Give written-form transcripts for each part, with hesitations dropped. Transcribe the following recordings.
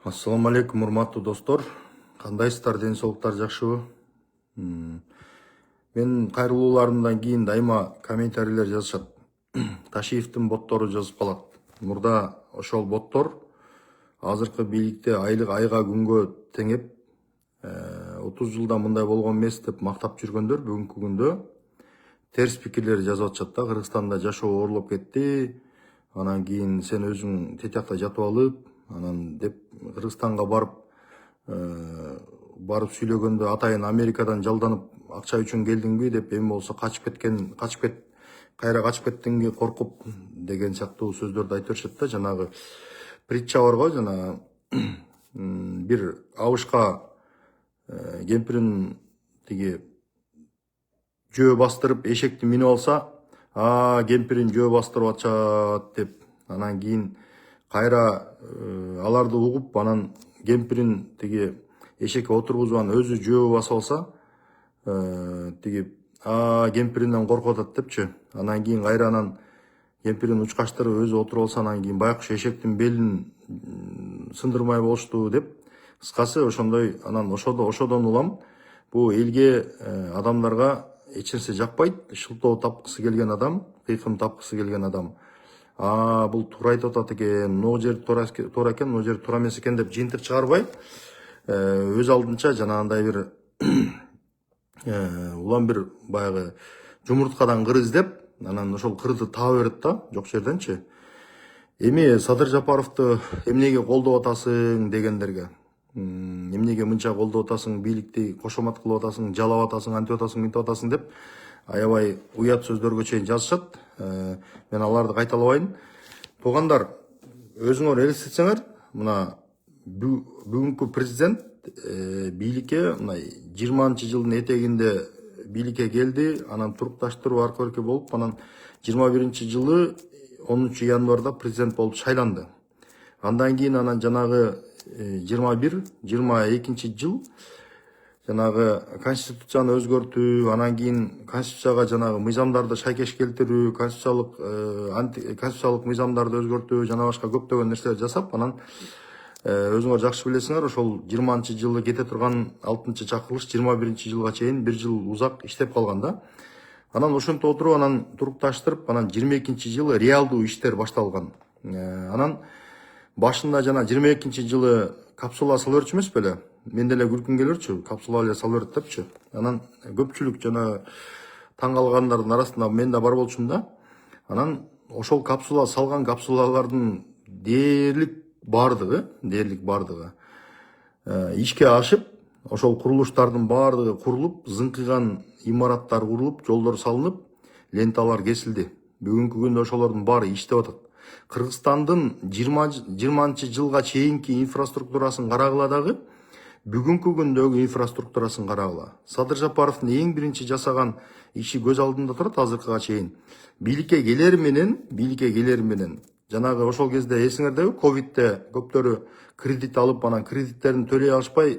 Ассаламу алейкум, урматтуу достор. Кандайсыздар, ден соолуктар жакшыбы? Мен кайрылууларымдан кийин дайыма комментарийлер жазышат. Ташиевдин боттору жазып калат. Мурда ошол боттор азыркы бийликте айга күнгө теңеп 30 жылда мындай болгон эмес деп мактап жүргөндөр бүгүнкү күндө терс пикирлер жазып атышат да. Кыргызстанда жашоо оорлоп кетти. Анан кийин сен өзүң тетиякта жатып алып, анан деп Кыргызстанга барып сүйлөгөндө атайын Америкадан жалданып акча үчүн келдиңби деп, эми болсо кайра качып кеттиңби коркуп деген сыяктуу сөздөрдү айтып беришет да. Жанагы притча барго, жана бир абышка кемпирин тиги жөө бастырып эшекти минип алса, кемпирин жөө бастырып атышат деп, анан кийин кайра аларды угуп, анан кемпирин тиги эшекке отургузуп анан өзү жөө басып алса, тиги кемпиринен коркуп атат депчи. Анан кийин кайра анан кемпирин учкачтырып өзү отуруп алса, анан кийин байкуш эшектин белин сындырмай болушту деп. Кыскасы ошондой. Анан ошодон улам бул элге, адамдарга эч нерсе жакпайт. Шылтоо тапкысы келген адам, кыйкым тапкысы келген адам, бул туура айтып атат экен, могу жер туура экен, могу жер туура эмес экен деп жыйынтык чыгарбай, өз алдынча жанагындай бир улам бир баягы жумурткадан кыр издеп, анан ошол кырды таба берет да, жок жерденчи. Эми Садыр Жапаровду эмнеге колдоп атасың дегендерге, эмнеге мынча колдоп атасың, бийликти кошомат кылып атасың, жалап атасың, антип атасың, мынтип атасың деп аябай уят сөздөргө чейин жазышат. Мен аларды кайталабайын. Туугандар, өзүңөр элестетсеңер, мына бүгүнкү президент бийликке мына 20-жылдын этегинде бийликке келди, анан турукташтыруу аркы болуп, анан 21-жылы 10-январда президент болуп шайланды. Андан кийин анан жанагы 22-жыл жанагы конституцияны өзгөртүү, анан кийин конституцияга жанагы мыйзамдарды шайкеш келтирүү, конституциялык мыйзамдарды өзгөртүү, жана башка көптөгөн нерселер жасап, анан өзүңөр жакшы билесиңер, ошол 20-жылы кете турган 6-чакырылыш 21-жылга чейин 1 жыл узак иштеп калган да. Анан ошентип отуруп, анан турукташтырып, анан 22-жылы реалдуу иштер башталган. Анан башында жана 22-жылы капсула салып берчү эмес беле? Мен деле күлкүм келерчү, капсула эле салып берет депчи. Анан көпчүлүк жана таң калгандардын арасында мен да бар болчумун да. Анан ошол капсула салган капсулалардын дээрлик бардыгы ишке ашып, ошол курулуштардын бардыгы курулуп, зыңкыган имараттар курулуп, жолдор салынып, ленталар кесилди. Бүгүнкү күндө ошолордун баары иштеп атат. Кыргызстандын 20-жылга чейинки инфраструктурасын карагыла дагы, бүгүнкү күндөгү инфраструктурасын карагыла. Садыр Жапаровдун эң биринчи жасаган иши көз алдымда турат азыркыга чейин. Бийликке келер менен жанагы ошол кезде эсиңердеби, ковидте көптөрү кредит алып, анан кредиттерин төлөй алышпай,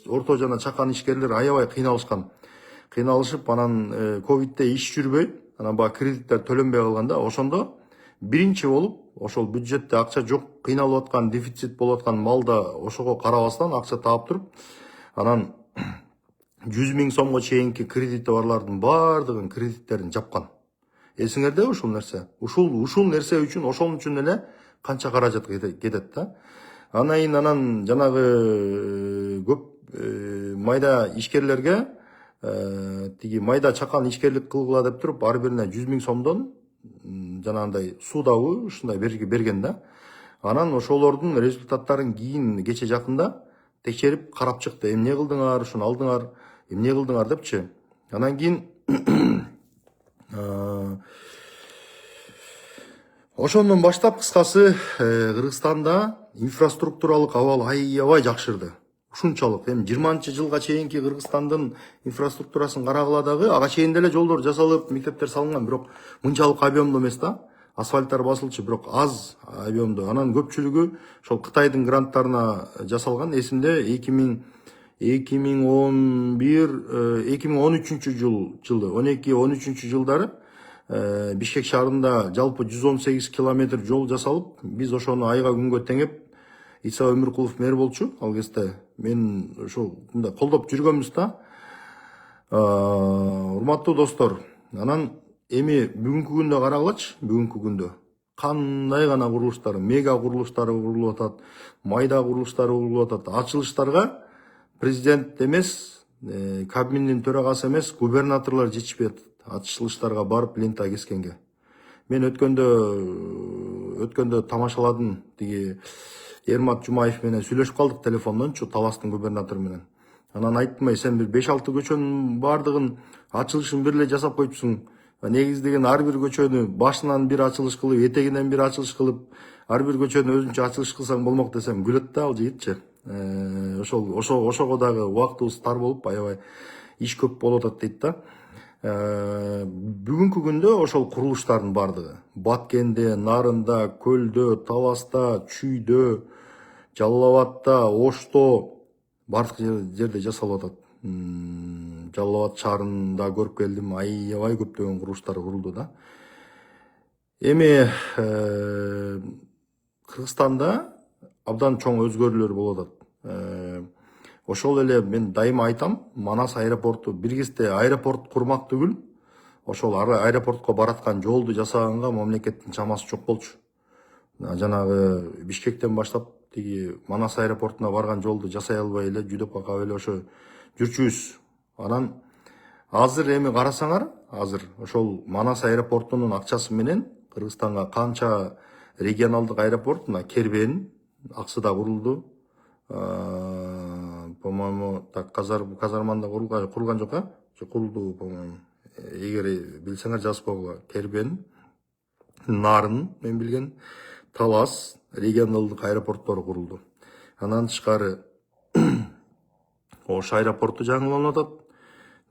орто жана чакан ишкерлер аябай кыйналышып, анан ковидте иш жүрбөй, анан баягы кредиттер төлөнбөй калганда, ошондо биринчи болуп, ошол бюджетте акча жок, кыйналып аткан, дефицит болуп аткан малда ошого карабастан акча таап туруп, анан 100 000 сомго чейинки кредити барлардын бардыгын кредиттерин жапкан. Эсиңерде ушул нерсе? Ушул нерсе үчүн, ошол үчүн эле канча каражат кетет да. Анан жанагы көп майда ишкерлерге, тиги майда чакан ишкерлик кылгыла деп туруп, ар бирине 100 000 сомдон жанагындай судабы ушундай берген да. Анан ошолордун результаттарын кийин кече жакында текшерип карап чыкты. Эмне кылдыңар, ушуну алдыңар, эмне кылдыңар депчи. Анан кийин ошондон баштап, кыскасы, Кыргызстанда инфраструктуралык абал аябай жакшырды. Ушунчалык. Эми 20-жылга чейинки Кыргызстандын инфраструктурасын карагыла дагы, ага чейин деле жолдор жасалып, мектептер салынган, бирок мынчалык объемдуу эмес да. Асфальттар басылчу, бирок аз объемдуу. Анан көпчүлүгү ошол Кытайдын гранттарына жасалган. Эсимде 2012-13 жылдары Бишкек шаарында жалпы 118 километр жол жасалып, биз ошону айга күнгө теңеп Иса Өмүркулов мэр болчу ал кезде. Мен ошо мындай колдоп жүргөнбүз да. Урматтуу достор, анан эми бүгүнкү күндө карагылачы, бүгүнкү күндө кандай гана курулуштар, мега курулуштар курулуп атат, майда курулуштар курулуп атат. Ачылыштарга президент эмес, Кабминдин төрагасы эмес, губернаторлор жетишпей атат. Ачылыштарга барып лента кескенге. Мен өткөндө тамашаладым, тиги Ермат Жумаев менен сүйлөшүп калдык телефондончу, Таластын губернатору менен. Анан айттым, сен бир 5-6 көчөнүн баардыгын ачылышын бир эле жасап койчусуң. Негиздеген ар бир көчөнү башынан бир ачылыш кылып, этегинен бир ачылыш кылып, ар бир көчөнү өзүнчө ачылыш кылсаң болмок десем, күлөт да ал жигитчи. Ошого дагы убактыбыз тар болуп, аябай иш көп болуп атат дейт да. Бүгүнкү күндө ошол курулуштардын баардыгы Баткенде, Нарында, Көлдө, Таласта, Чүйдө, Жалал Абадта, Ошто бардык жерде жасалып атат. Жалал Абад шаарында көрүп келдим, аябай көптөгөн курулуштар курулду да. Эми Кыргызстанда абдан чоң өзгөрүүлөр болуп атат. Ошол эле мен дайыма айтам, Манас аэропорту бир кезде аэропорт курмак түгүл, ошол аэропортко бараткан жолду жасаганга мамлекеттин чамасы жок болчу. Жанагы Бишкектен баштап тиги Манас аэропортуна барган жолду жасай албай эле жүдөп какап эле ошо жүрчүбүз. Анан азыр эми карасаңар, азыр ошол Манас аэропортунун акчасы менен Кыргызстанга канча регионалдык аэропорт, мына Кербен, Аксыда курулду. По-моему, так Казарманда курулган жок, курулду, по-моему. Эгер билсеңер жазып койгула. Кербен, Нарын, мен билген, Талас регионалдык аэропорттор курулду. Анан тышкары Ош аэропорту жаңыланып атат.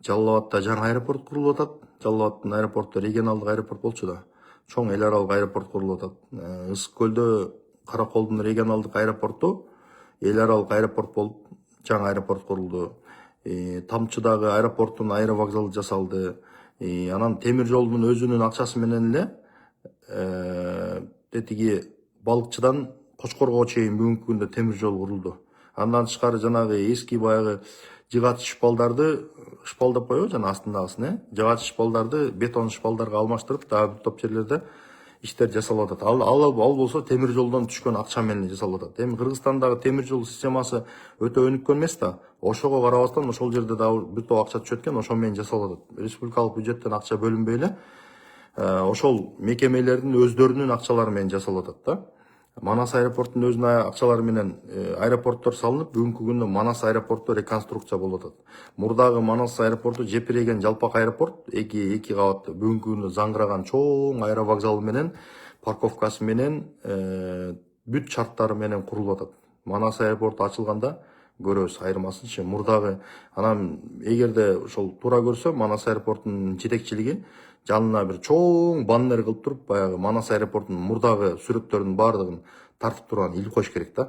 Жалал Абадта жаңы аэропорт курулуп атат. Жалал Абадтын аэропорту регионалдык аэропорт болчу да. Чоң эл аралык аэропорт курулуп атат. Ысык көлдө Караколдун регионалдык аэропорту эл аралык аэропорт болуп, жаңы аэропорт курулду. Тамчыдагы аэропорттун аэровокзалы жасалды. Анан темир жолдун өзүнүн акчасы менен эле тетиги Балыкчыдан Кочкорго чейин бүгүнкү күндө темир жол курулду. Андан тышкары жанагы эски баягы жыгач шпалдарды шпалдап коебу, жана астындагысын, жыгач шпалдарды бетон шпалдарга алмаштырып, дагы бир топ жерлерде иштер жасалып атат. Ал болсо темир жолдон түшкөн акча менен жасалып атат. Эми Кыргызстандагы темир жол системасы өтө өнүккөн эмес да. Ошого карабастан ошол жерде дагы бир топ акча түшөт экен, ошо менен жасалып атат. Республикалык бюджеттен акча бөлүнбөй эле ошол мекемелердин өздөрүнүн акчалары менен жасалып атат да. Манас аэропортунун өзүнүн акчалары менен аэропорттор салынып, бүгүнкү күндө Манас аэропорту реконструкция болуп атат. Мурдагы Манас аэропорту жепиреген жалпак аэропорт, эки кабаттуу, бүгүнкү күндө заңгыраган чоң аэровокзалы менен, парковкасы менен, бүт шарттары менен курулуп атат. Манас аэропорту ачылганда көрөбүз айырмасынчы. Мурдагы анан эгерде ошол туура көрсө, Манас аэропортунун жетекчилиги жанына бир чоң баннер кылып туруп, баягы Манас аэропортунун мурдагы сүрөттөрүнүн баардыгын тартып турган ил коюш керек да.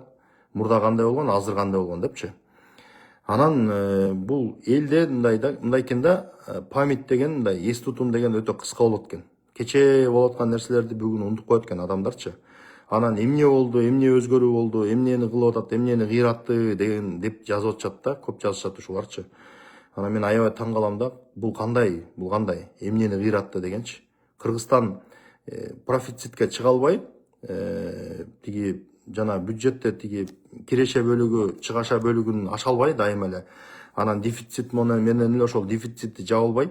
Мурда кандай болгон, азыр кандай болгон депчи. Анан бул элде мындай экен да, память деген, мындай эс тутум деген өтө кыска болот экен. Кечээ болуп аткан нерселерди бүгүн унутуп коет экен адамдарчы. Анан эмне болду, эмне өзгөрүү болду, эмнени кылып атат, эмнени кыйратты деген деп жазып атышат да, көп жазышат ушуларчы. Анан мен аябай таң калам да, бул кандай, эмнени кыйратты дегенчи. Кыргызстан профицитке чыга албай, тиги жана бюджетте тиги киреше бөлүгү, чыгаша бөлүгүн аша албай дайыма эле. Анан дефицит менен эле ошол дефицитти жаба албай,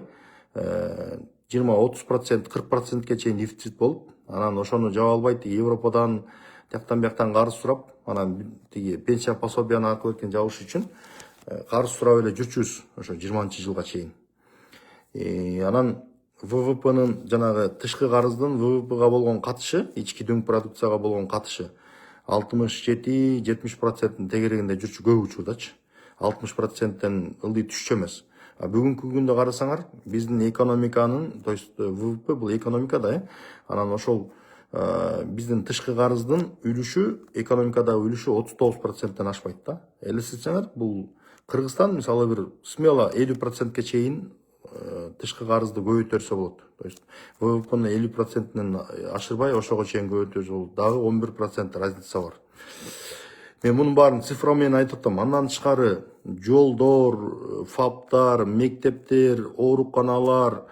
20-30%, 40%ке чейин дефицит болуп, анан ошону жаба албай, тиги Европадан, тияктан карыз сурап, анан тиги пенсия пособияны акыбеткен жабыш үчүн карыз сурап эле жүрчүбүз ошо 20-жылга чейин. Анан ВВПнын жанагы тышкы карыздын ВВПга болгон катышы, ички дүң продукцияга болгон катышы 67-70% тегерегинде жүрчү, көп учурдачы. 60%тен ылдый түшчү эмес. Бүгүнкү күндө карасаңар, биздин экономиканын, то есть ВВП бул экономика да, анан ошол биздин тышкы карыздын үлүшү, экономикадагы үлүшү 39%тен ашпайт да. Элестетсеңер, бул Кыргызстан мисалы бир смело 50%ке чейин тышкы карызды көбөйтөрсө болот. То есть ВВПнын 50%нен ашырбай ошого чейин көбөйтөрсө болот. Дагы 11% разница бар. Мен мунун баарын цифра менен айтып атам. Андан тышкары жолдор, фаптар, мектептер, ооруканалар,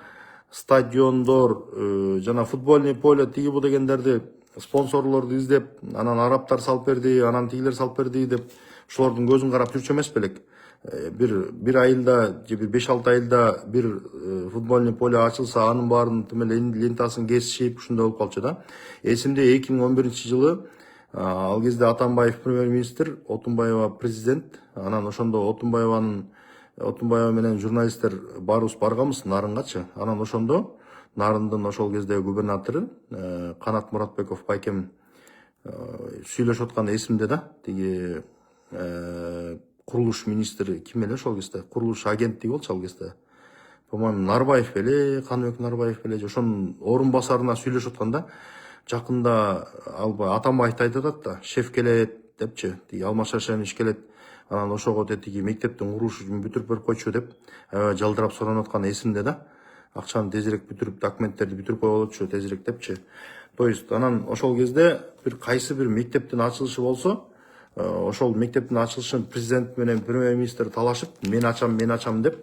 стадиондор, жана футбольный поле тиги бу дегендерди спонсорлорду издеп, анан арабтар салып берди, анан тигилер салып берди деп ошолордун көзүн карап жүрчү эмес белек. Bir айылда же bir 5-6 айылда bir футбольный поле ачылса, анын баарын лентасын кесишип ушундай болуп калчу да. Эсимде 2011-жылы ал кезде Атамбаев премьер-министр, Отунбаева президент, анан ошондо Отунбаева менен журналисттер баарыбыз барганбыз Нарынгачы. Анан ошондо Нарындын ошол кезде губернатору Канат Муратбеков байкем сүйлөшүп аткан эсимде да. Тиги курулуш министри ким эле ошол кезде? Курулуш агенттиги болчу ал кезде. По-моему, Нарбаев беле, Каныбек Нарбаев беле, ошонун орун басарына сүйлөшүп атканда, жакында албай Атамбаевди айтып атат да, шеф келет депчи, тиги Алмаз Шаршенович келет, анан ошого тиги мектептин курулушун бүтүрүп берип койчу деп жалдырап суранып аткан эсимде да. Акчаны тезирээк бүтүрүп, документтерди бүтүрүп койгола болчу тезирээк депчи. То есть анан ошол кезде bir кайсы bir мектептин ачылышы болсо, ошол мектептин ачылышын президент менен премьер-министр талашып, мен ачам деп,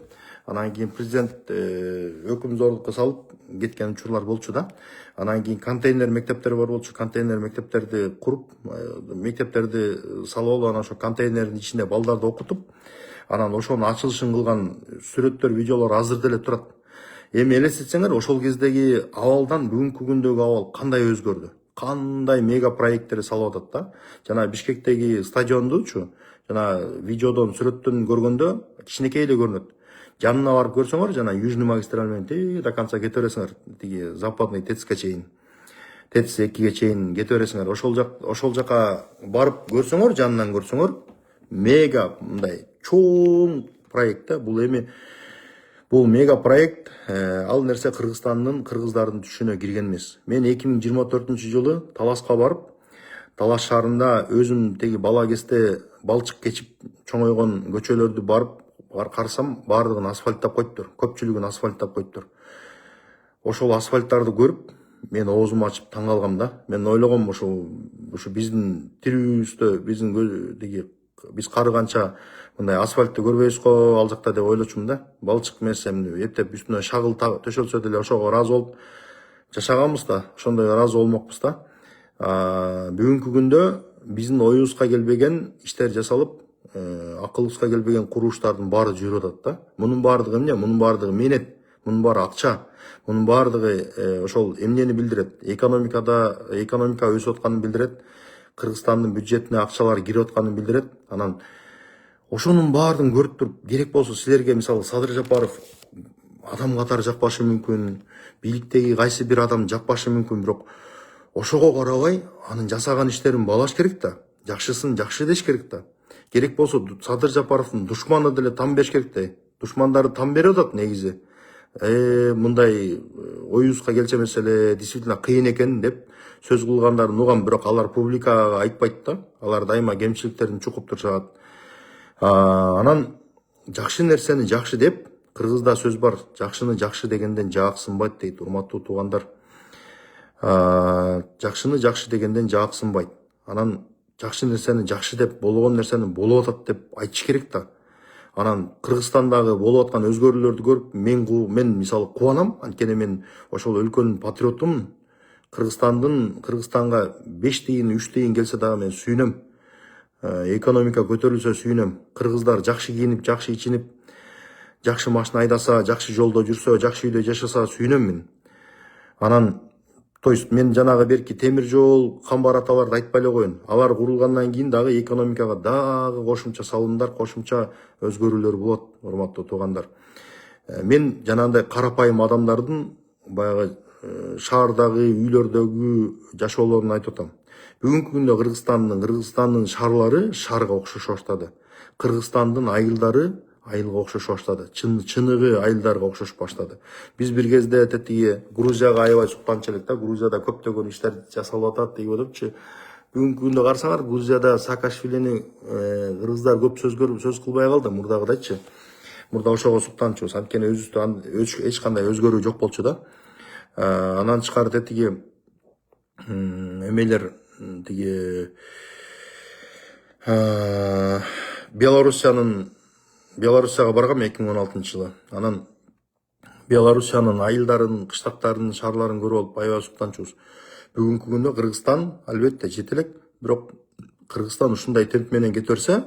анан кийин президент өкүмзорлукка салып кеткен учурлар болчу да. Анан кийин контейнер мектептер бар болчу, контейнер мектептерди куруп, мектептерди салып алып, анан ошо контейнердин ичинде балдарды окутуп, анан ошонун ачылышын кылган сүрөттөр, видеолор азыр деле турат. Эми элестетсеңер, ошол кездеги абалдан бүгүнкү күндөгү абал кандай өзгөрдү? Кандай мега проекттер салып атат да? Жана Бишкектеги стадиондучу, жана видеодон, сүрөттөн көргөндө кичинекей эле көрүнөт. Жанына барып көрсөңөр, жана Южный магистраль менен до конца кете бересиңер, тиги Западный ТЭЦке чейин, ТЭЦ 2ге чейин кете бересиңер. Ошол жака барып көрсөңөр, жанынан көрсөңөр, мега мындай чоң проект да. Бул мега проект, ал нерсе кыргыздардын түшүнө кирген эмес. Мен 2024-жылы Таласка барып, Талас шаарында өзүм теги бала кезде балчык кечип чоңойгон көчөлөрдү барып карасам, баардыгын асфальттап коюптур. Көпчүлүгүн асфальттап коюптур. Ошол асфальттарды көрүп, мен оозуму ачып таң калгам да. Мен ойлогом, ушу биздин тирүүбүздө, биз карыганча мындай асфальтты көрбөйбүз го ал жакта деп ойлочумун да. Балчык эмес, эптеп үстүнө шагыл төшөлсө деле ошого ыраазы болуп жашаганбыз да. Ошондой ыраазы болмокпуз да. Бүгүнкү күндө биздин оюбузга келбеген иштер жасалып, акылыбызга келбеген курулуштардын баары жүрүп атат да. Мунун баардыгы эмне? Мунун баардыгы менет, мунун баары акча. Мунун баардыгы ошол эмнени билдирет? Экономика өсүп атканын билдирет. Кыргызстандын бюджетине акчалар кирип атканын билдирет. Анан ошонун баардыгын көрүп туруп, керек болсо силерге мисалы Садыр Жапаров адам катары жакпашы мүмкүн, бийликтеги кайсы бир адам жакпашы мүмкүн, бирок ошого карабай анын жасаган иштерин баалаш керек да. Жакшысын жакшы деш керек да. Керек болсо Садыр Жапаровдун душманы деле там бериш керек да. Душмандары там берип атат негизи. Мындай оюбузга келчү маселе действительно кыйын экен деп сөз кылгандарын угам, бирок алар публикага айтпайт да. Алар дайыма кемчиликтерин чукуп турушат. Анан жакшы нерсени жакшы деп, кыргызда сөз бар, жакшыны жакшы дегенден жаак сынбайт дейт, урматтуу туугандар. Жакшыны жакшы дегенден жаак сынбайт. Анан жакшы нерсени жакшы деп, болгон нерсени болуп атат деп айтыш керек да. Анан Кыргызстандагы болуп аткан өзгөрүүлөрдү көрүп, мен мисалы кубанам, анткени мен ошол өлкөнүн патриотумун. Кыргызстанга 5 тиын, 3 тиын келсе дагы мен сүйүнөм. Экономика көтөрүлсө сүйүнөм. Кыргыздар жакшы кийинип, жакшы ичинип, жакшы машина айдаса, жакшы жолдо жүрсө, жакшы үйдө жашаса сүйүнөм мен. Анан то есть мен жанагы берки темир жол, камбар аталарды айтпай эле коеюн. Алар курулгандан кийин дагы экономикага дагы кошумча салымдар, кошумча өзгөрүүлөр болот, урматтуу туугандар. Мен жанагындай карапайым адамдардын баягы шаардагы үйлөрдөгү жашоолорун айтып атам. Бүгүнкү күндө Кыргызстандын шаарлары шаарга окшош баштады. Кыргызстандын айылдары айылга окшош баштады. Чыныгы айылдарга окшош баштады. Биз бир кезде тетиги Грузияга аябай суктанчу элек да. Грузияда көптөгөн иштер жасалып атат деп атыпчы. Бүгүнкү күндө карасаңар, Грузияда Саакашвилини кыргыздар көп сөз кылбай калды, мурдагыдайчы. Мурда ошого суктанчубуз, анткени өзүбүздө эч кандай өзгөрүү жок болчу да. Анан тышкары тетиги эмелер, тиги Белоруссияга баргам 2016-жылы. Анан Белоруссиянын айылдарын, кыштактарын, шаарларын көрүп алып аябай суктанчубуз. Бүгүнкү күндө Кыргызстан албетте чет элек, бирок Кыргызстан ушундай темп менен кете берсе,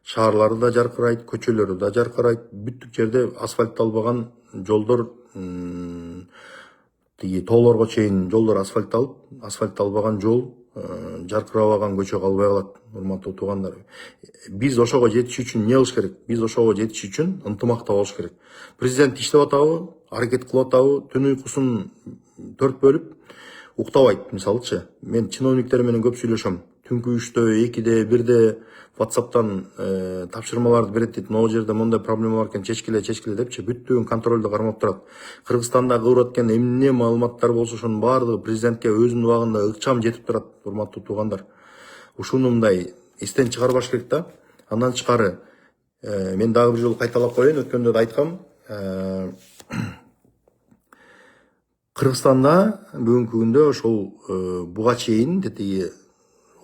шаарлары да жаркырайт, көчөлөрү да жаркырайт, бүттүк жерде асфальтталбаган жолдор, тиги тоолорго чейин жолдор асфальтталбаган жол, жаркырабаган көчө калбай калат, урматтуу туугандар. Биз ошого жетиш үчүн эмне кылыш керек? Биз ошого жетиш үчүн ынтымакта болуш керек. Президент иштеп атабы, аракет кылып атабы, түн уйкусун 4 бөлүп уктабайт. Мисалычы, мен чиновниктер менен көп сүйлөшөм. Түнкү 3-тө, 2-де, 1-де WhatsApp'тан тапшырмаларды берет дейт. Могу жерде мондай проблема бар экен, чечкиле депчи, бүттүгүн контролду кармап турат. Кыргызстанда кылып аткан эмне маалыматтар болсо ошонун баардыгы президентке өзүнүн убагында ыкчам жетип турат, урматтуу туугандар. Ушуну мындай эстен чыгарбаш керек да. Андан тышкары мен дагы бир жолу кайталап коеюн, өткөндө да айткам. Кыргызстанда бүгүнкү күндө ошол буга чейин тетиги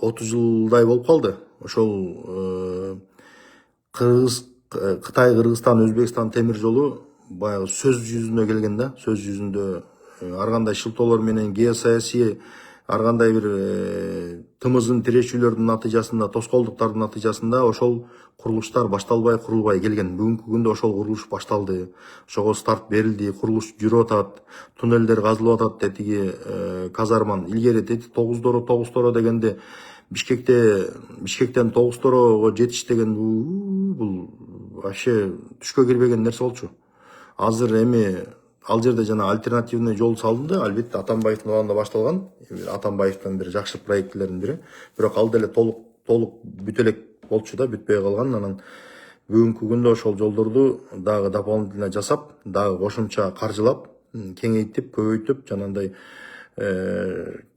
30 жылдай болуп калды. Ошол Кытай, Кыргызстан, Өзбекстан темир жолу баягы сөз жүзүндө келген да, сөз жүзүндө ар кандай шылтоолор менен геосаясий ар кандай бир тымызын тирешүүлөрдүн натыйжасында, тоскоолдуктардын натыйжасында ошол курулуштар башталбай, курулбай келген. Бүгүнкү күндө ошол курулуш башталды. Ошого старт берилди, курулуш жүрүп атат, туннелдер казылып атат, тетиги казарман. Илгери тети Тогуз-Торо дегенде Бишкектен Тогуз-Торого жетиш деген бул вообще түшкө кирбеген нерсе болчу. Азыр эми ал жерде жана альтернативный жол салынды. Албетте Атамбаевдин убагында башталган. Атамбаевдин бир жакшы проектилердин бири. Бирок ал деле толук бүтө элек болчу да, бүтпөй калган. Анан бүгүнкү күндө ошол жолдорду дагы дополнительно жасап, дагы кошумча каржылап, кеңейтип, көбөйтүп, жанагындай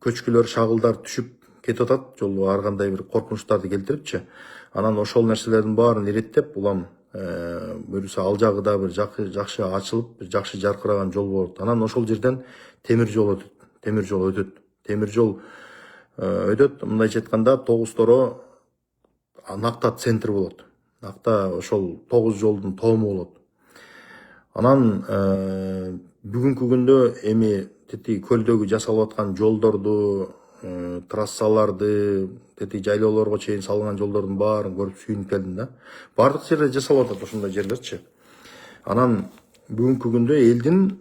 көчкүлөр, шагылдар түшүп кетип атат, жолго ар кандай бир коркунучтарды келтирипчи. Анан ошол нерселердин баарын иреттеп, улам буюрса ал жагы да бир жакшы ачылып, бир жакшы жаркыраган жол болот. Анан ошол жерден темир жол өтөт. Мындайча айтканда, Тогуз-Торо накта центр болот. Накта ошол 9 жолдун тому болот. Анан бүгүнкү күндө эми тетиги көлдөгү жасалып аткан жолдорду, трассаларды, тетиги жайлоолорго чейин салынган жолдордун баарын көрүп сүйүнүп келдим да. Баардык жерде жасалып атат ошондой жерлерчи. Анан бүгүнкү күндө элдин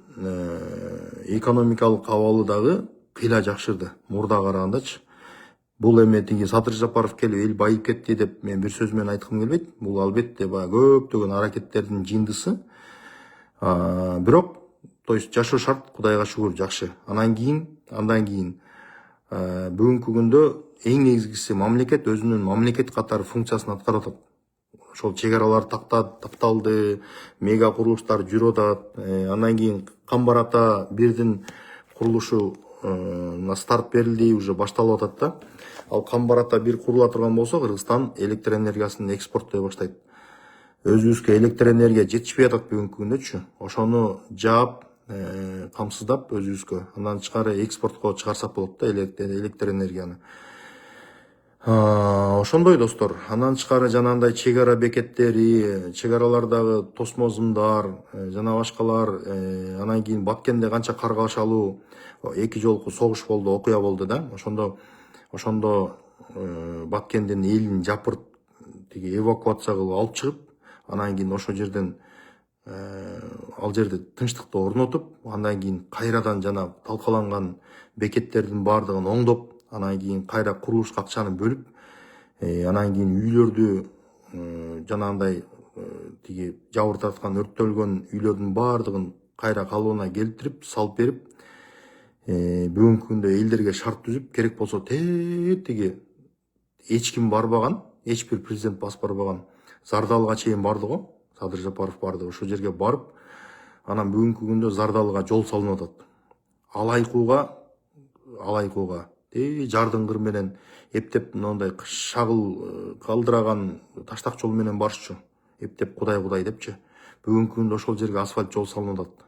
экономикалык абалы дагы кыйла жакшырды, мурда карагандачы. Бул эми тиги Садыр Жапаров келип эл байып кетти деп мен бир сөз менен айткым келбейт. Бул албетте баягы көптөгөн аракеттердин жыйындысы. Бирок, то есть жашоо шарт, Кудайга шүгүр, жакшы. Андан кийин бүгүнкү күндө эң негизгиси мамлекет өзүнүн мамлекет катары функциясын аткарып атат. Ошол чек аралар тапталды, мега курулуштар жүрүп атат. Андан кийин Камбар ата 1-дин курулушу старт берилди, уже башталып атат да. Ал Камбар ата 1 курула турган болсо, Кыргызстан электр энергиясын экспорттой баштайт. Өзүбүзгө электр энергия жетишпей атат бүгүнкү күндөчү. Ошону жаап, камсыздап өзүбүзгө, андан тышкары экспортко чыгарсак болот да электр энергияны. Ошондой достор. Андан тышкары жанагындай чек ара бекеттери, чек аралардагы тосмо зымдар, жана башкалар, анан кийин Баткенде канча каргашалуу 2 жолку согуш болду, окуя болду да. Ошондо Баткендин элин жапырт тиги эвакуация кылып алып чыгып, анан кийин ошол жерден ал жерде тынчтыкты орнотуп, андан кийин кайрадан жана талкаланган бекеттердин баардыгын оңдоп, анан кийин кайра курулушка акчаны бөлүп, анан кийин үйлөрдү жанагындай тиги жабыр тарткан, өрттөлгөн үйлөрдүн баардыгын кайра калыбына келтирип, салып берип, бүгүнкү күндө элдерге шарт түзүп, керек болсо тиги эч ким барбаган, эч бир президент басып барбаган Зардалыга чейин барды го, Садыр Жапаров барды, ошол жерге барып, анан бүгүнкү күндө Зардалыга жол салынып атат. Алайкууга жардыңгыр менен эптеп мындай шагыл калдыраган таштак жол менен барышчу. Эптеп кудай депчи. Бүгүнкү күндө ошол жерге асфальт жол салынып атат.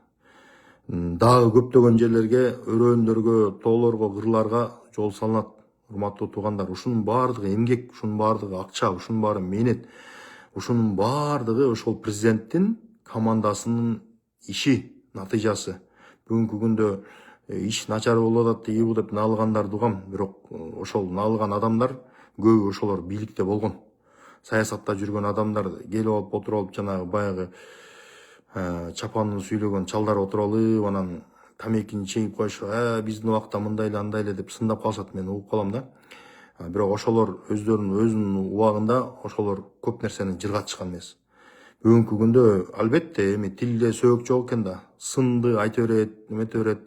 Дагы көптөгөн жерлерге, өрөөндөргө, тоолорго, кырларга жол салынат. урматтуу туугандар, ушунун баардыгы эмгек, ушунун баардыгы акча, ушунун баары мээнет, ушунун баардыгы ошол президенттин командасынын иши натыйжасы. Бүгүнкү күндө иш начар болуп атат ийбу деп наалгандарды угам, бирок ошол наалган адамдар көбү ошолор бийликте болгон. Саясатта жүргөн адамдар келип алып отуруп алып жанагы баягы чапанын сүйлөгөн чалдар отуруп алып, анан тамекини чегип коюшуп, биздин убакта мындай эле андай эле деп сындап калышат, мен угуп калам да. Бирок ошолор өзүнүн убагында ошолор көп нерсени жыргатышкан эмес. Бүгүнкү күндө албетте эми тилде сөөк жок экен да, сынды айта берет, эмете берет,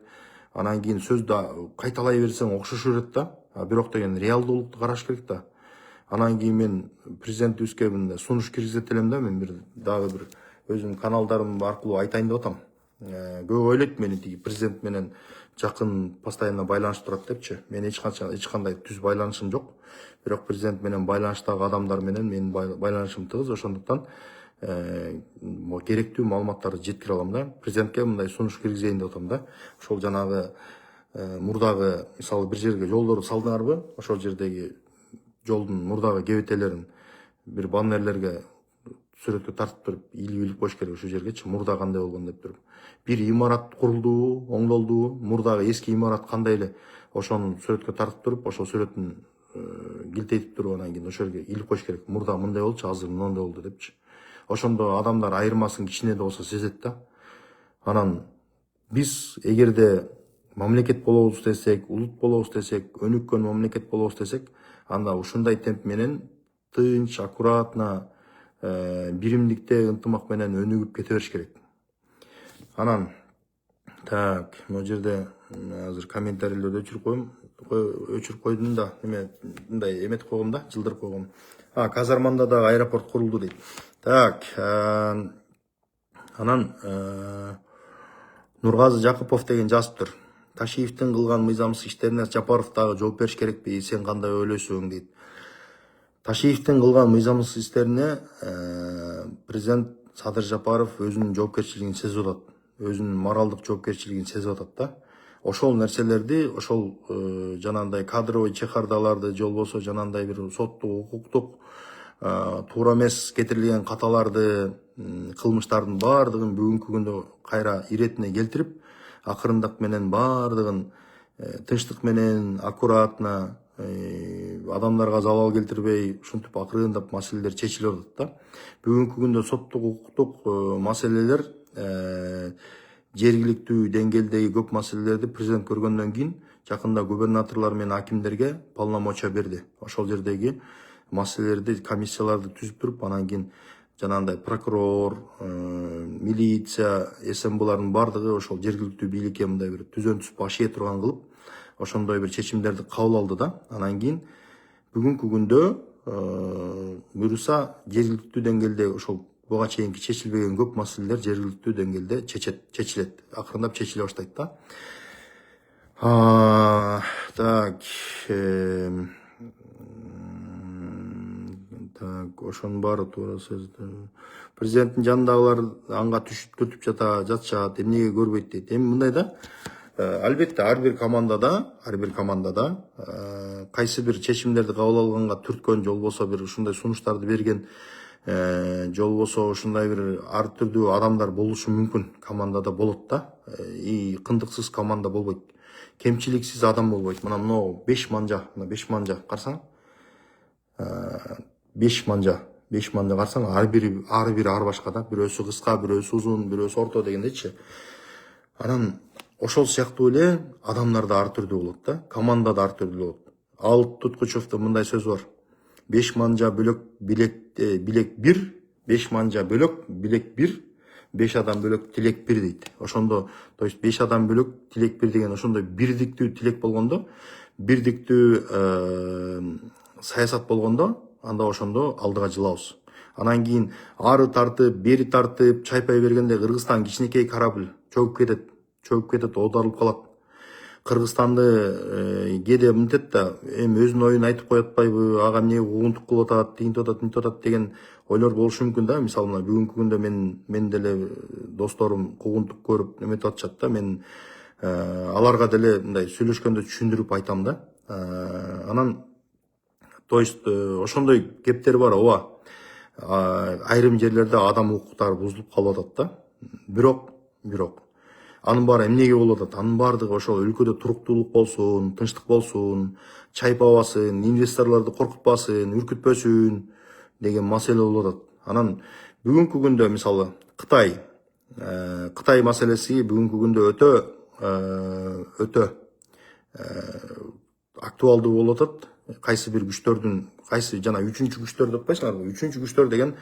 анан кийин сөздү кайталай берсең окшошо берет да. Бирок деген реалдуулукту караш керек да. Анан кийин мен президентибизге мындай сунуш киргизет элем да, мен дагы бир өзүмдүн каналдарым аркылуу айтайын деп атам. Көп ойлойт мени тиги президент менен жакын постоянно байланыш турат депчи. Мен эч кандай түз байланышым жок. Бирок президент менен байланыштагы адамдар менен менин байланышым тыгыз, ошондуктан керектүү маалыматтарды жеткире алам да. Президентке мындай сунуш киргизейин деп атам да. Ошол жанагы мурдагы, мисалы бир жерге жолдорду салдыңарбы? Ошол жердеги жолдун мурдагы кебетелерин бир баннерлерге сүрөткө тартып туруп илип коюш керек ошол жергечи, мурда кандай болгон деп туруп. Бир имарат курулду, оңдолду, мурдагы эски имарат кандай эле, ошону сүрөткө тартып туруп, ошол сүрөтүн килтейтип туруп, анан кийин ошол жерге илип коюш керек. Мурда мындай болчу, азыр мындай болду депчи. Ошондо адамдар айырмасын кичине да болсо сезет да. Анан биз эгерде мамлекет болобуз десек, улут болобуз десек, өнүккөн мамлекет болобуз десек, анда ушундай темп менен тынч, аккуратно, биримдикте ынтымак менен өнүгүп кете бериш керек. Анан могу жерде азыр комментарийлерди өчүрүп койдум да, мындай эметип койгом да, жылдырып койгом. Казарманда да аэропорт курулду дейт. Анан Нургазы Жакупов деген жазыптыр. Ташиевдин кылган мыйзамсыз иштерине Жапаров дагы жооп бериш керекпи? Сен кандай ойлойсуң дейт. Ташиевдин кылган мыйзамсыз иштерине президент Садыр Жапаров өзүнүн жоопкерчилигин сезип атат. Өзүнүн моралдык жоопкерчилигин сезип атат да. Ошол нерселерди, ошол жанагындай кадровый чехардаларды, же болбосо жанагындай бир соттук, укуктук туура эмес кетирилген каталарды, кылмыштардын баардыгын бүгүнкү күндө кайра иретине келтирип, акырындык менен баардыгын тынчтык менен, аккуратно, адамдарга залал келтирбей, ушинтип акырындап маселелер чечилип атат да. Бүгүнкү күндө соттук, укуктук маселелер, жергиликтүү деңгээлдеги көп маселелерди президент көргөндөн кийин жакында губернаторлор менен акимдерге полномочия берди. Ошол жердеги маселелерди, комиссияларды түзүп туруп, анан кийин жанагындай прокурор, милиция, СМБлардын баардыгы ошол жергиликтүү бийликке мындай бир түзөнсүз баш ээ турган кылып, ошондой бир чечимдерди кабыл алды да. Анан кийин бүгүнкү күндө буюрса жергиликтүү деңгээлде ошол буга чейинки чечилбеген көп маселелер жергиликтүү деңгээлде чечилет. Акырындап чечиле баштайт да. Ошонун баары туура сөз. Президенттин жанындагылар анга түтүп жатышат, эмнеге көрбөйт дейт. Эми мындай да, албетте ар бир командада кайсы бир чечимдерди кабыл алганга түрткөн, же болбосо бир ушундай сунуштарды берген, же болбосо ушундай бир ар түрдүү адамдар болушу мүмкүн. Командада болот да. Кындыксыз команда болбойт. Кемчиликсиз адам болбойт. Мына могу 5 манжа карасаң, 5 манжа карасаң, ар бири ар башка да. Бирөөсү кыска, бирөөсү узун, бирөөсү орто дегендейчи. Анан ошол сыяктуу эле адамдар да ар түрдүү болот да. Команда да ар түрдүү болот. Алып Туткучевдун мындай сөзү бар. 5 манжа бөлөк билек 1, 5 манжа бөлөк билек 1, 5 адам бөлөк тилек 1 дейт. Ошондо, то есть 5 адам бөлөк тилек 1 деген ошондой бирдиктүү тилек болгондо, бирдиктүү саясат болгондо, анда ошондо алдыга жылабыз. Анан кийин ары тартып, бери тартып, чайпай бергенде Кыргызстан кичинекей корабль чөгүп кетет, оодарылып калат. Кыргызстанды кээде мынтет да, эми өзүнүн оюн айтып коюп атпайбы, ага эмне куугунтук кылып атат, тинтип атат деген ойлор болушу мүмкүн да. Мисалы мына бүгүнкү күндө мен деле досторум куугунтук көрүп эметип атышат да. Мен аларга деле мындай сүйлөшкөндө түшүндүрүп айтам да. Анан то есть ошондой кептер бар. ооба айрым жерлерде адам укуктары бузулуп калып атат да. Бирок анын баары эмнеге болуп атат? Анын баардыгы ошол өлкөдө туруктуулук болсун, тынчтык болсун, чайпабасын, инвесторлорду коркутпасын, үркүтпөсүн деген маселе болуп атат. Анан бүгүнкү күндө мисалы Кытай маселеси бүгүнкү күндө өтө актуалдуу болуп атат. Кайсы бир күчтөрдүн, кайсы жана үчүнчү күчтөр деп атпайсыңарбы? Үчүнчү күчтөр деген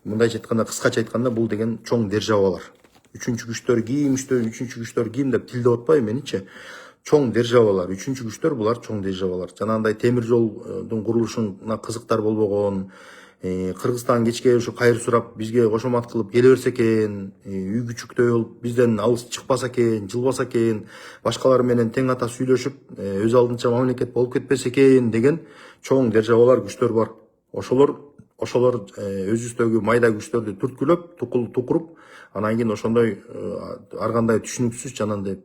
мындайча айтканда, кыскача айтканда, бул деген чоң державалар. Үчүнчү күчтөр ким, үчүнчү күчтөр ким деп тилдеп атпайбы меничи? Чоң державалар, үчүнчү күчтөр булар чоң державалар. Жанагындай темир жолдун курулушуна кызыктар болбогон, Кыргызстан кечке ушу кайыр сурап бизге кошомат кылып келе берсе экен, үй күчүктөй болуп бизден алыс чыкпаса экен, жылбаса экен, башкалар менен тең ата сүйлөшүп өз алдынча мамлекет болуп кетпесе экен деген чоң державалар, күчтөр бар. Ошолор өзүбүздөгү майда күчтөрдү түрткүлөп, тукуруп, анан кийин ошондой ар кандай түшүнүксүз жанагындай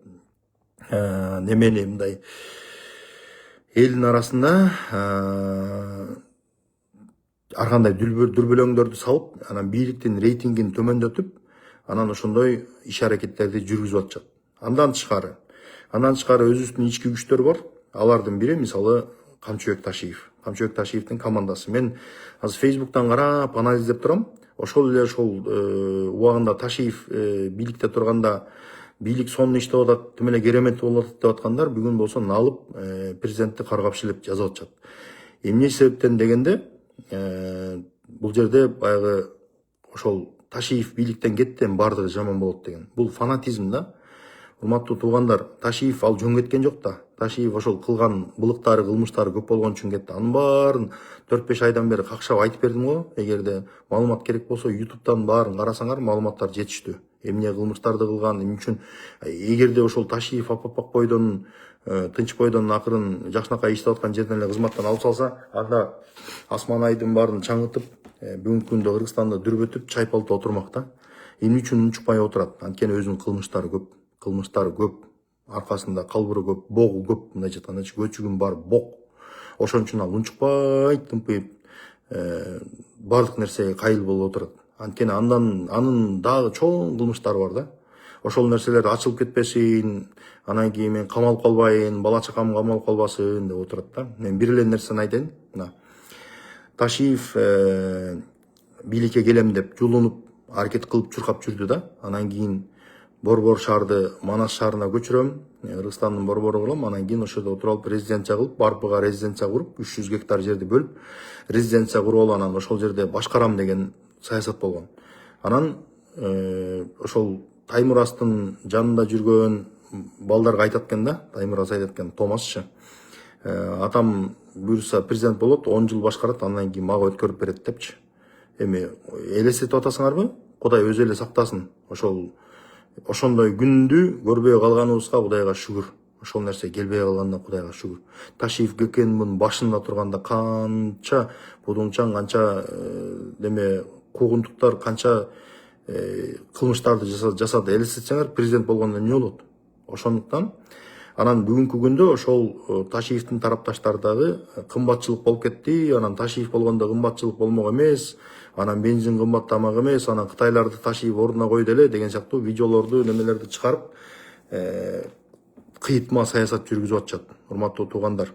немени мындай элдин арасында ар кандай дүрбөлөңдөрдү салып, анан бийликтин рейтингин төмөндөтүп, анан ошондой иш аракеттерди жүргүзүп атышат. Андан тышкары өзүбүздүн ички күчтөр бар. Алардын бири мисалы Камчыбек Ташиевдин командасы. Мен азыр Фейсбуктан карап анализдеп турам. Ошол убагында Ташиев бийликте турганда бийлик сонун иштеп атат, тим эле керемет болуп атат деп аткандар бүгүн болсо налып президентти каргап шилеп жазып атышат. Эмне себептен дегенде, бул жерде баягы ошол Ташиев бийликтен кеттен баардыгы жаман болот деген. Бул фанатизм да. Урматтуу туугандар, Ташиев ал жөн кеткен жок да. Ташиев ошол кылган былыктары, кылмыштары көп болгон үчүн кетти. Анын баарын 4-5 айдан бери какшап айтып бердим го. Эгерде маалымат керек болсо, YouTube'дан баарын карасаңар, маалыматтар жетиштүү. Эмне кылмыштарды кылган, эмне үчүн. Эгерде ошол Ташиев апапак бойдон, тынч бойдон акырын жакшынакай иштеп аткан жерден эле кызматтан алып салса, анда асман айдын баарын чаңытып, бүгүнкү күндө Кыргызстанды дүрбөтүп, чайпалтып отурмак да. Эмне үчүн унчукпай отурат? Анткени өзүнүн кылмыштары көп, аркасында калбыры көп, богу көп, мындайча айтканда көчүгүн бар бог. Ошон үчүн ал унчукпай, тымпыйып, баардык нерсеге кайыл болуп отурат. Анткени анын дагы чоң кылмыштары бар да. Ошол нерселер ачылып кетпесин, анан кийин мен камалып калбайын, бала чакам камалып калбасын деп отурат да. Мен бир эле нерсени айтайын. Ташиев бийликке келем деп жулунуп, аракет кылып чуркап жүрдү да. Анан кийин Борбор шаарды Манас шаарына көчүрөм, Кыргызстандын борбору кылам, анан кийин ошодо отуруп алып резиденция кылып, Барпыга резиденция куруп, 300 гектар жерди бөлүп, резиденция куруп алып, анан ошол жерде башкарам деген саясат болгон. Анан ошол Таймурастын жанында жүргөн балдарга айтат экен да, Таймурас айтат экен, Томасчы, атам буюрса президент болот, 10 жыл башкарат, андан кийин мага өткөрүп берет депчи. Эми элестетип атасыңарбы? Кудай өзү эле сактасын. Ошондой күндү көрбөй калганыбызга Кудайга шүгүр. Ошол нерсе келбей калганына Кудайга шүгүр. Ташиев ГКНын башында турганда канча будуңчан, канча куугунтуктар, канча кылмыштарды жасады. Элестетсеңер, президент болгондо эмне болот? Ошондуктан анан бүгүнкү күндө ошол Ташиевдин тарапташтары дагы кымбатчылык болуп кетти. Анан Ташиев болгондо кымбатчылык болмок эмес, анан бензин кымбаттамак эмес, анан Кытайларды Ташиев ордуна койду эле деген сыяктуу видеолорду, немелерди чыгарып, кыйытма саясат жүргүзүп атышат. Урматтуу туугандар.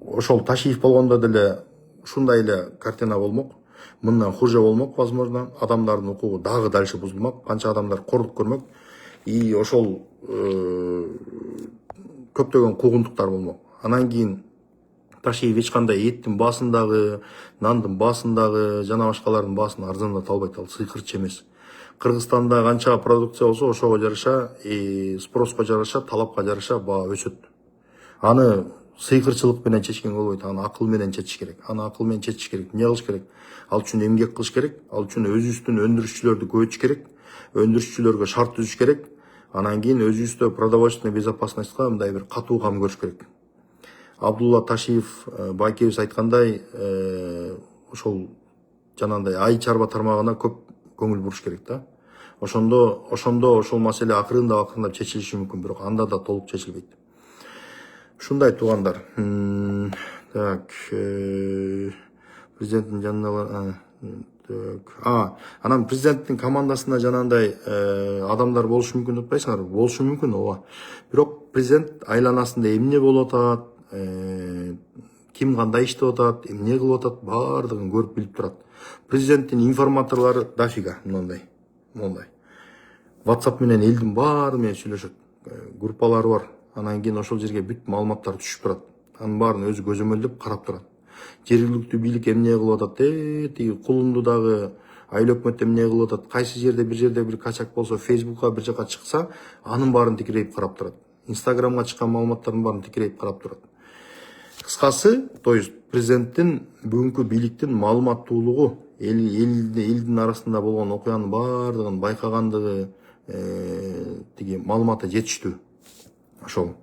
Ошол Ташиев болгондо деле ушундай эле картина болмок. Мындан хуже болмок, возможно. Адамдардын укугу дагы дальше бузулмак. Канча адамдар кордук көрмөк. И ошол көптөгөн куугунтуктар болмок. Анан кийин Ташиев эч кандай эттин баасын дагы, нандын баасын дагы, жана башкалардын баасын арзандата албайт. Ал сыйкырчы эмес. Кыргызстанда канча продукция болсо, ошого жараша, спроско жараша, талапка жараша баа өсөт. Аны сыйкырчылык менен чечкенге болбойт, аны акыл менен чечиш керек. Эмне кылыш керек? Ал үчүн эмгек кылыш керек. Ал үчүн өзүбүздүн өндүрүшчүлөрдү көбөйтүш керек. Өндүрүшчүлөргө шарт түзүш керек. Анан кийин өзүбүздө продовольственный безопасностька мындай бир катуу кам көрүш керек. Абдулла Ташиев байкебиз айткандай, ошол жанагындай ай чарба тармагына көп көңүл буруш керек да. ошондо ошол маселе акырындап чечилиши мүмкүн, бирок анда да толук чечилбейт. Ушундай туугандар. Так, президенттин жанындагылар, анан президенттин командасында жанагындай адамдар болушу мүмкүн деп атпайсыңарбы? Болушу мүмкүн, ооба. Бирок президент айланасында эмне болуп атат, ким кандай иштеп атат, эмне кылып атат, баардыгын көрүп билип турат. Президенттин информаторлору дафига, мындай. WhatsApp менен элдин баары менен сүйлөшөт. Группалары бар. Анан кийин ошол жерге бүт маалыматтар түшүп турат. Анын баарын өзү көзөмөлдөп карап турат. Жергиликтүү бийлик эмне кылып атат, тиги Кулундудагы айыл өкмөт эмне кылып атат, кайсы жерде бир качак болсо, Facebookка бир жака чыкса, анын баарын тикирейип карап турат. Инстаграмга чыккан маалыматтардын баарын тикирейип карап турат. Кыскасы, то есть президенттин бүгүнкү бийликтин маалыматтуулугу, элдин арасында болгон окуянын баардыгын байкагандыгы, тиги маалыматы жетиштүү. Ошон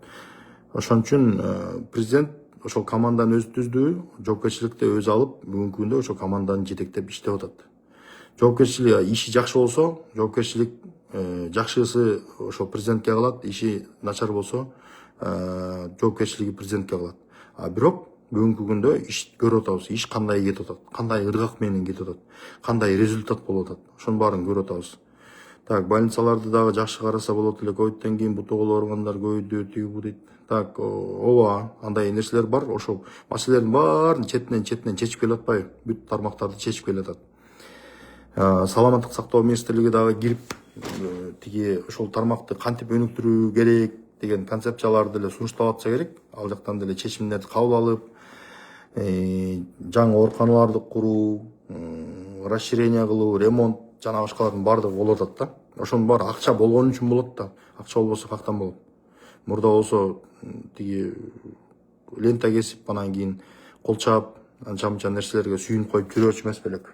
үчүн президент ошол команданы өзү түздү, жоопкерчиликти өзү алып, бүгүнкү күндө ошол команданы жетектеп иштеп атат. Жоопкерчилик, иши жакшы болсо, жоопкерчилик жакшысы ошол президентке калат, иши начар болсо, жоопкерчилиги президентке калат. Бирок бүгүнкү күндө иш көрүп атабыз, иш кандай кетип атат, кандай ыргак менен кетип атат, кандай результат болуп атат, ошонун баарын көрүп атабыз. Так, больницаларды дагы жакшы караса болот эле, ковидтен кийин буту кол ооругандар көбөйдү, тиги дейт. Так, ооба, андай нерселер бар, ошол маселелердин баарын четинен чечип келе атпайбы, бүт тармактарды чечип келе атат. Саламаттык сактоо министрлиги дагы кирип, тиги ошол тармакты кантип өнүктүрүү керек деген концепцияларды деле сунуштап атса керек. Ал жактан деле чечимдерди кабыл алып, жаңы ооруканаларды куруу, расширение кылуу, ремонт жана башкалардын баардыгы болуп атат да. Ошонун баары акча болгон үчүн болот да. Акча болбосо кактан болот. Мурда болсо тиги лента кесип, анан кийин кол чаап, анча-мынча нерселерге сүйүнүп коюп жүрөчү эмес белек.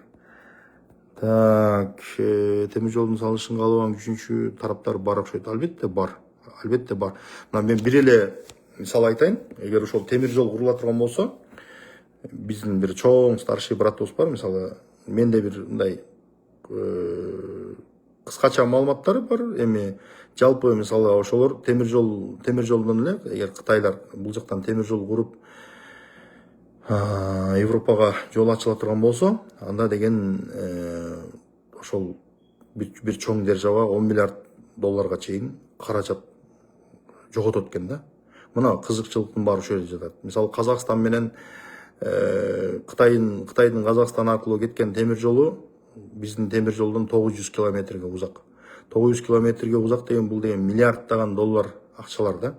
Так, темир жолдун салышын каалабаган үчүнчү тараптар бар окшойт. Албетте бар. Мына мен бир эле мисал айтайын. Эгер ошол темир жол курула турган болсо, биздин бир чоң старший братыбыз бар, мисалы, менде бир мындай кыскача маалыматтары бар. Эми жалпы мисалы ошолор темир жолдон эле, эгер Кытайлар бул жактан темир жол куруп Европага жол ачыла турган болсо, анда деген ошол бир чоң держава 10 миллиард долларга чейин каражат жоготот экен да. Мына кызыкчылыктын баары ошол жерде жатат. Мисалы Казакстан менен Кытайдын Казакстан аркылуу кеткен темир жолу биздин темир жолдон 900 километрге узак. 900 километрге узак деген бул деген миллиарддаган доллар акчалар да.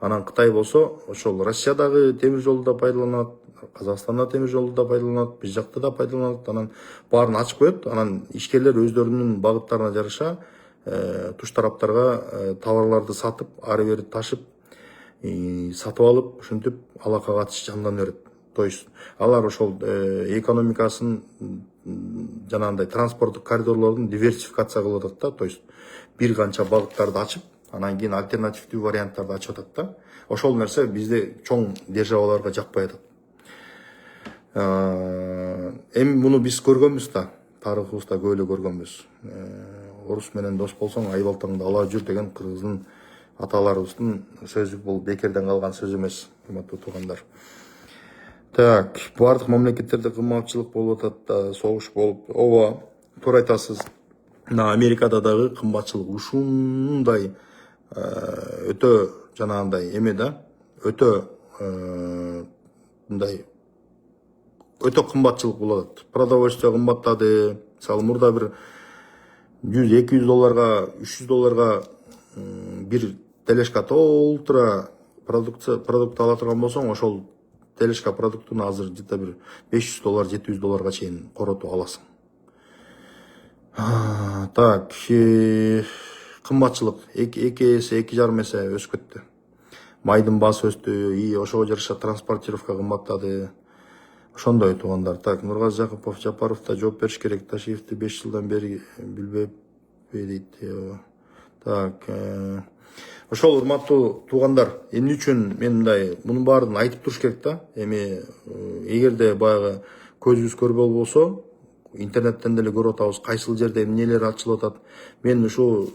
Анан Кытай болсо ошол Россиядагы темир жолду да пайдаланат, Казакстанда темир жолду да пайдаланат, биз жакта да пайдаланат. Анан баарын ачып коет. Анан ишкерлер өздөрүнүн багыттарына жараша туш тараптарга товарларды сатып, ары бери ташып, сатып алып, ушинтип алака катыш жандан берет. То есть алар ошол экономикасын жанагындай транспорттук коридорлордун диверсификация кылып атат да. То есть бир канча багыттарды ачып, анан кийин альтернативдүү варианттарды ачып атат да. Ошол нерсе бизде чоң державаларга жакпай атат. Эми муну биз көргөнбүз да, тарыхыбызда көп эле көргөнбүз. Орус менен дос болсоң айбалтаңды ала жүр деген кыргыздын аталарыбыздын сөзү, бул бекерден калган сөз эмес, урматтуу туугандар. Так, бардык мамлекеттерде кымбатчылык болуп атат, согуш болуп, ооба, туура айтасыз. Мына Америкада дагы кымбатчылык ушундай өтө жанагындай эме да, өтө мындай өтө кымбатчылык болуп атат. Продовольствие кымбаттады. Мисалы мурда бир 100-200 долларга, 300 долларга бир тележка толтура продукт ала турган болсоң, ошол тележка продуктуну азыр где-то бир 500 доллар, 700 долларга чейин коротуп аласың. Так, кымбатчылык 2 эсе, 2,5 эсе өсүп кетти. Майдын баасы өстү, ошого жараша транспортировка кымбаттады. Ошондой туугандар. Так, Нургазы Жакупов, Жапаров да жооп бериш керек. Ташиевди 5 жылдан бери билбеппи дейт. Так, ошол урматтуу туугандар, эмне үчүн мен мындай мунун баарын айтып туруш керек да. Эми эгерде баягы көзүбүз көрбөл болсо, интернеттен деле көрүп атабыз, кайсыл жерде эмнелер ачылып атат. Мен ушу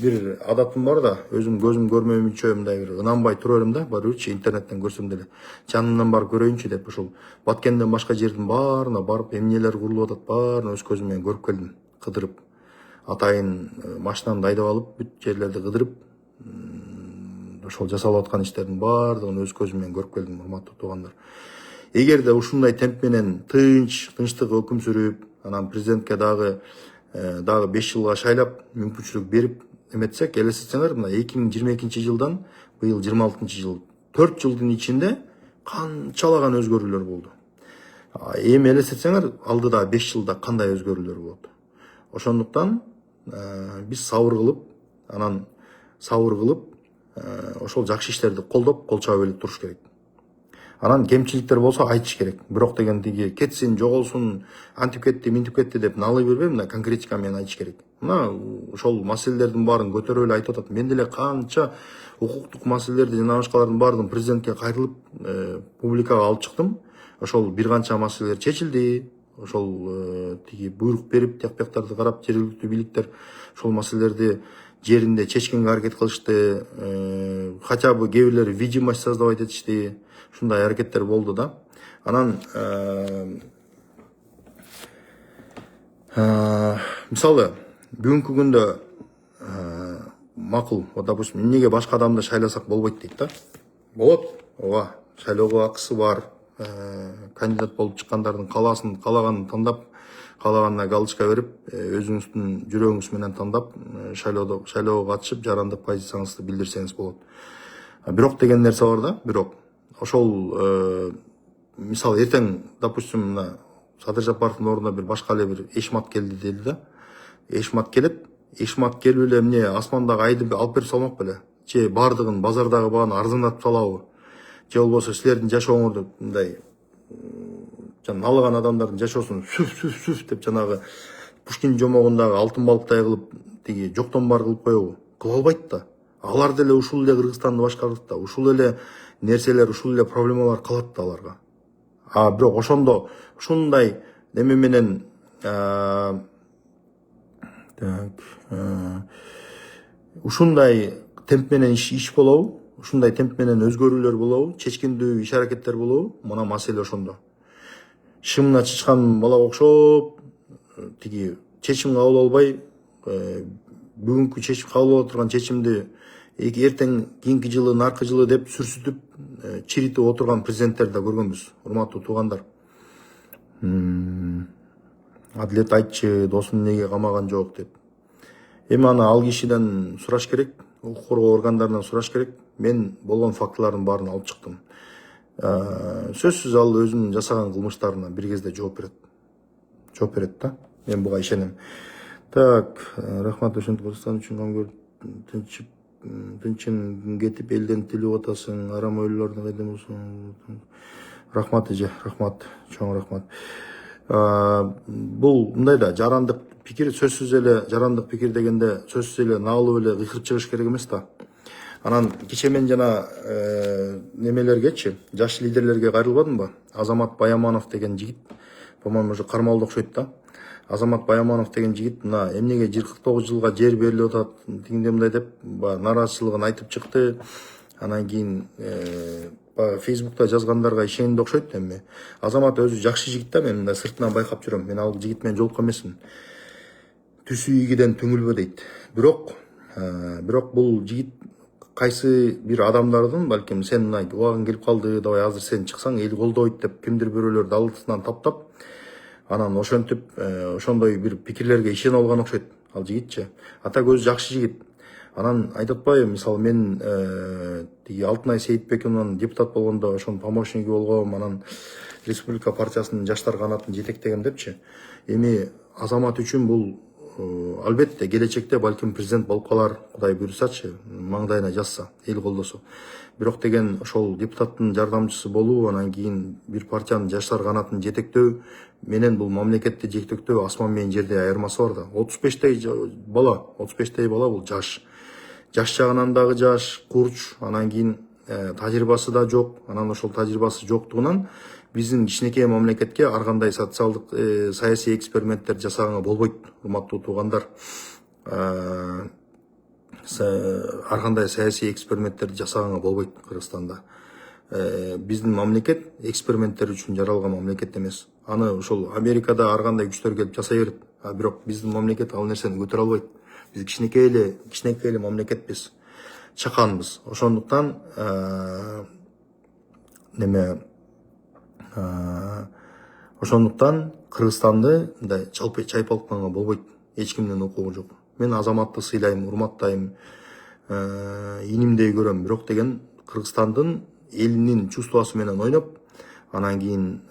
бир адатым бар да, өзүм көзүм көрмөйүнчө мындай бир ынанбай тура берем да, барыбырчы интернеттен көрсөм деле жанымдан барып көрөйүнчү деп ушул Баткенден башка жердин баарына барып эмнелер курулуп атат баарын өз көзүм менен көрүп келдим, кыдырып. Атайын машинамды айдап алып бүт жерлерди кыдырып, ошол жасалып аткан иштердин баардыгын өз көзүм менен көрүп келдим, урматтуу туугандар. Эгерде ушундай темп менен тынчтык өкүм сүрүп, анан президентке дагы 5 жылга шайлап мүмкүнчүлүк берип эметсек, элестетсеңер, мына 2022 жылдан быйыл 26 жыл, 4 жылдын ичинде канчалаган өзгөрүүлөр болду. Эми элестетсеңер, алдыда 5 жылда кандай өзгөрүүлөр болот. Ошондуктан биз сабыр кылып, ошол жакшы иштерди колдоп, кол чаба билип туруш керек. Анан кемчиликтер болсо айтыш керек. Бирок деген тиги кетсин, жоголсун, антип кетти, минтип кетти деп налый бербей, мына конкретика менен айтыш керек. Мына ошол маселелердин баарын көтөрүп эле айтып атат. Мен деле канча укуктук маселелерди жана башкалардын баарын президентке кайрылып публикага алып чыктым. Ошол бир канча маселелер чечилди. Ошол тиги буйрук берип, тияк-бияктарды карап, жергиликтүү бийликтер ошол маселелерди жеринде чечкенге аракет кылышты. Хотя бы кээ бирлери видимость создавать этишти. Ушундай аракеттер болду да. Анан мисалы бүгүнкү күндө макул, допустим, эмнеге башка адамды шайласак болбойт дейт да. Болот, ооба, шайлоого акысы бар. Кандидат болуп чыккандардын каалаганын тандап, каалаганына галочка берип, өзүңүздүн жүрөгүңүз менен тандап, шайлоого катышып, жарандык позицияңызды билдирсеңиз болот. Бирок деген нерсе бар да, бирок ошол мисалы эртең, допустим, мына Садыр Жапаровдун ордуна бир башка эле бир эшмат келди дейли да. Эшмат келип эле эмне асмандагы айды алып берип салмак беле? Же бардыгын базардагы бааны арзандатып салабы? Же болбосо силердин жашооңорду мындай налыган адамдардын жашоосун сүф деп жанагы Пушкин жомогундагы алтын балыктай кылып тиги жоктон бар кылып коебу? Кыла албайт да. Алар деле ушул эле Кыргызстанды башкарат да. Ушул эле нерселер, ушул эле проблемалар калат да аларга. Бирок ошондо ушундай неме менен ушундай темп менен иш болобу? Ушундай темп менен өзгөрүүлөр болобу? Чечкиндүү иш аракеттер болобу? Мына маселе ошондо. Шымына чычкан балага окшоп, тиги чечим кабыл албай, бүгүнкү чечим кабыл алып турган чечимди эртең кийинки жылы, наркы жылы деп сүрсүтүп, чиритип отурган президенттерди да көргөнбүз, урматтуу туугандар. Адилет айтчы, досун эмнеге камаган жок деп. Эми аны ал кишиден сураш керек, укук коргоо органдарынан сураш керек. Мен болгон фактылардын баарын алып чыктым. Сөзсүз ал өзүнүн жасаган кылмыштарына бир кезде жооп берет да. Мен буга ишенем. Так, рахмат, ошентип Кыргызстан үчүн кам көрүп, тынчын кетип элден тилип атасың, арам ойлорду кайда болсуң. Рахмат эже, рахмат, чоң рахмат. Бул мындай да жарандык пикир, сөзсүз эле жарандык пикир дегенде сөзсүз эле наалып эле кыйкырып чыгыш керек эмес да. Анан кече мен жана немелергечи, жаш лидерлерге кайрылбадымбы? Азамат Баяманов деген жигит, по-моему, уже кармалды окшойт да. Азамат Баяманов деген жигит мына эмнеге 49 жылга жер берилип атат, тигиндей мындай деп нараазычылыгын айтып чыкты. Анан кийин Фейсбукта жазгандарга ишенди окшойт. Эми Азамат өзү жакшы жигит да, мен мындай сыртынан байкап жүрөм. Мен ал жигит менен жолуккан эмесмин. Түсү ийгиден түңүлбө дейт. Бирок бул жигит кайсы бир адамдардын, балким сен мына убагың келип калды, давай азыр сен чыксаң эл колдойт деп кимдир бирөөлөр далтысынан таптап, анан ошентип ошондой бир пикирлерге ишенип алган окшойт ал жигитчи. Ата көзү жакшы жигит. Анан айтып атпайбы, мисалы мен тиги Алтынай Сейитбековнун депутат болгондо ошонун помощниги болгом, анан Республика партиясынын жаштар канатын жетектегем депчи. Эми Азамат үчүн бул албетте келечекте балким президент болуп калар, Кудай буйрсачы, маңдайына жазса, эл колдосо. Бирок деген ошол депутаттын жардамчысы болуу, анан кийин бир партиянын жаштар канатын жетектөө менен бул мамлекетти жетектөө асман менен жердей айырмасы бар да. 35тей бала бул жаш. Жаш жагынан дагы жаш, курч, анан кийин тажрыйбасы да жок. Анан ошол тажрыйбасы жоктугунан биздин кичинекей мамлекетке ар кандай социалдык саясий эксперименттер жасаганга болбойт, урматтуу туугандар. Ар кандай саясий эксперименттерди жасаганга болбойт Кыргызстанда. Биздин мамлекет эксперименттер үчүн жаралган мамлекет эмес. Аны ошол Америкада ар кандай күчтөр келип жасай берет. Бирок биздин мамлекет ал нерсени көтөрө албайт. Биз кичинекей эле мамлекетпиз, чаканбыз. Ошондуктан Кыргызстанды мындай чайпалтканга болбойт. Эч кимдин укугу жок. Мен азаматты сыйлайм, урматтайм, инимдей көрөм. Бирок деген Кыргызстандын элинин чувствосу менен ойноп, анан кийин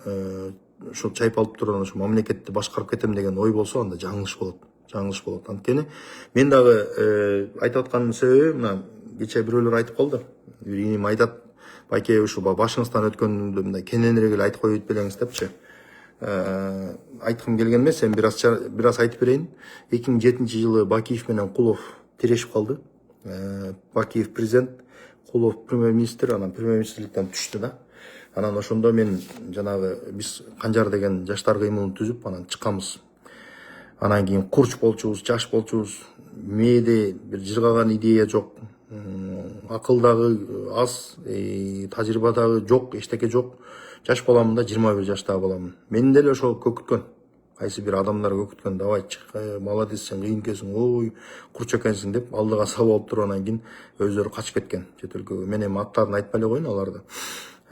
ошо чайпалып турган ошо мамлекетти башкарып кетем деген ой болсо, анда жаңылыш болот. Анткени мен дагы айтып атканымдын себеби, мына кечээ бирөөлөр айтып калды. Бир иним айтат, байке ушу башыңыздан өткөндү мындай кененирээк эле айтып коюп белеңиз депчи. Айткым келген эмес, эми бир аз айтып берейин. 2007-жылы Бакиев менен Кулов тирешип калды. Бакиев президент, Кулов премьер-министр, анан премьер-министрликтен түштү да. Анан ошондо мен жанагы биз Канжар деген жаштар кыймылын түзүп, анан чыкканбыз. Анан кийин курч болчубуз, жаш болчубуз. Мээде бир жыргаган идея жок. Акыл дагы аз, тажрыйба дагы жок, эчтеке жок. Жаш баламын да, 21 жаштагы баламын. Мени деле ошо көкүткөн. Кайсы бир адамдар көкүткөн, давай чык, молодец, сен кыйын экенсиң, ой, курч экенсиң деп алдыга салып алып тургандан кийин өздөрү качып кеткен чет өлкөгө. Мен эми аттарын айтпай эле коеюн аларды.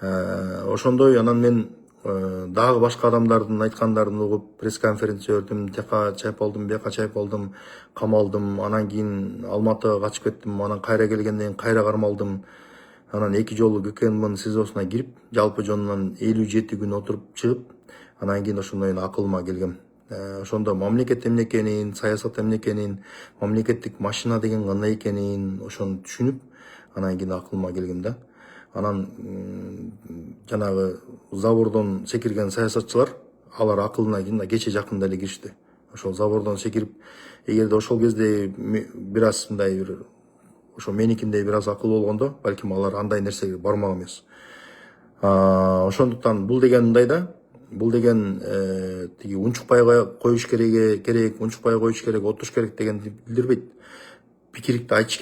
Ошондой анан мен дагы башка адамдардын айткандарын угуп пресс-конференция өрдүм, тияка чайпалдым, бияка чайпалдым, камалдым, анан кийин Алматыга качып кеттим, анан кайра келгенден кийин кайра кармалдым. Анан 2 жолу ГКНБнын СИЗОсуна кирип, жалпы жонунан 57 күн отуруп чыгып, анан кийин ошондон акылыма келгем. Ошондо мамлекет эмне экенин, саясат эмне экенин, мамлекеттик машина деген кандай экенин ошону түшүнүп, анан кийин акылыма келгем да. Анан жанагы забордон секирген саясатчылар, алар акылына кийин кече жакында эле киришти. Ошол забордон секирип, эгерде ошол кезде бир аз мындай бир ошо меникиндей бир аз акыл болгондо, балким алар андай нерсеге бармак эмес. Ошондуктан бул деген мындай да, бул деген тиги унчукпай коюш керек, унчукпай коюш керек, отуруш керек дегенди билдирбейт. Пикирди айтыш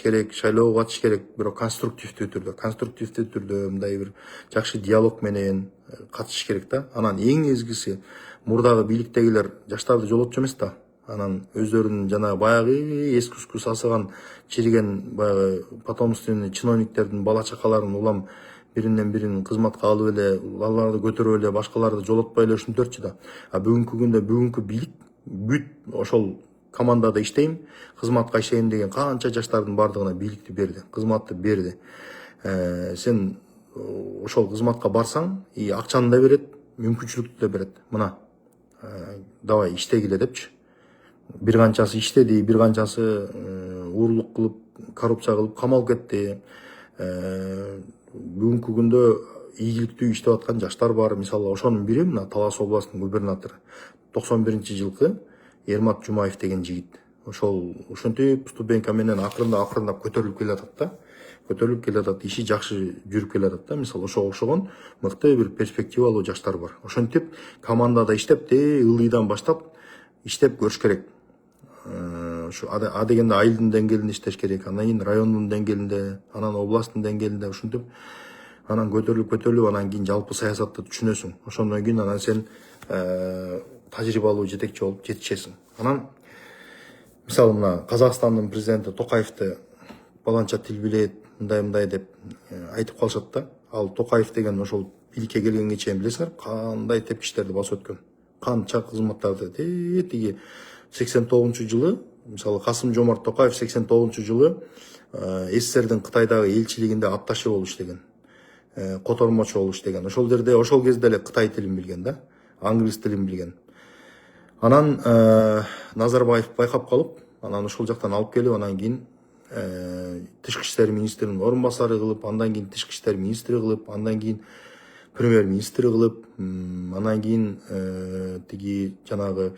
керек, шайлоого катыш керек, бирок конструктивдүү түрдө мындай бир жакшы диалог менен катышыш керек да. Анан эң негизгиси, мурдагы бийликтегилер жаштарды жолотчу эмес да. Анан өздөрүнүн жанагы баягы эски сасыган, чириген баягы потомственный чиновниктердин бала чакаларын улам биринен бирин кызматка алып эле, аларды көтөрүп эле, башкаларды жолотпой эле ушинтерчү да. Бүгүнкү күндө бүгүнкү бийлик бүт ошол командада иштейм, кызматка иштейм деген канча жаштардын бардыгына бийликти берди, кызматты берди. Сен ошол кызматка барсаң, акчаны да берет, мүмкүнчүлүктү да берет. Мына, давай иштегиле депчи. Бир канчасы иштеди, бир канчасы уурулук кылып, коррупция кылып камалып кетти. Бүгүнкү күндө ийгиликтүү иштеп аткан жаштар бар. Мисалы, ошонун бири мына Талас областынын губернатору. 91-жылкы Ермат Жумаев деген жигит. Ошентип ступенька менен акырындап көтөрүлүп келатат да. Иши жакшы жүрүп келатат да. Мисалы, ошого окшогон мыкты бир перспективалуу жаштар бар. Ошентип командада иштеп, ылдыйдан баштап иштеп көрүш керек. Ошо а дегенде айылдын деңгээлинде иштеш керек, анан кийин райондун деңгээлинде, анан областтын деңгээлинде ушинтип анан көтөрүлүп, анан кийин жалпы саясатты түшүнөсүң. Ошондон кийин анан сен тажрыйбалуу жетекчи болуп жетишесиң. Анан мисалы мына Казакстандын президенти Токаевди баланча тил билет, мындай деп айтып калышат да. Ал Токаев деген ошол бийликке келгенге чейин билесиңер, кандай тепкичтерди басып өткөн. Канча кызматтарды тиги 89-жылы, мисалы Касым Жомарт Токаев 89-жылы СССРдин Кытайдагы элчилигинде атташе болуп иштеген, котормочу болуп иштеген. Ошол жерде ошол кезде эле Кытай тилин билген да, англис тилин билген. Анан Назарбаев байкап калып, анан ошол жактан алып келип, анан кийин тышкы иштер министринин орун басары кылып, андан кийин тышкы иштер министри кылып, андан кийин премьер-министри кылып, анан кийин тиги жанагы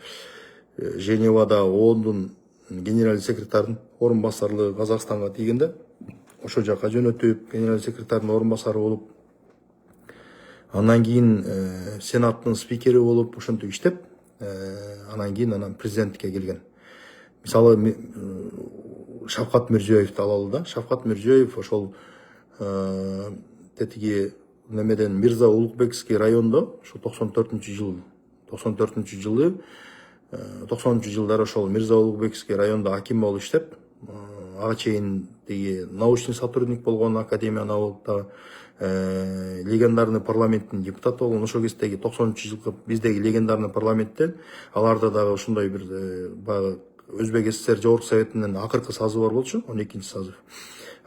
Женевада ООНдун генеральный секретарынын орун басарлыгы Казакстанга тийгенде, ошо жака жөнөтүп, генерал секретардын орун басары болуп, андан кийин сенаттын спикери болуп ошентип иштеп, анан кийин президенттикке келген. Мисалы Шавкат Мирзиёевди алалы да. Шавкат Мирзиёев ошол тетиги немеден Мирза Улукбекский райондо ошо 94-жылы 90-жылдары ошол Мирза Улукбекский райондо аким болуп иштеп, ага чейин тиги научный сотрудник болгон, академияны алып да легендарный парламенттин депутаты болгон. Ошол кездеги 90-жылкы биздеги легендарный парламенттен аларда дагы ошондой бир баягы Өзбек СССР Жогорку Советинин акыркы сазы бар болчу, 12-сазы.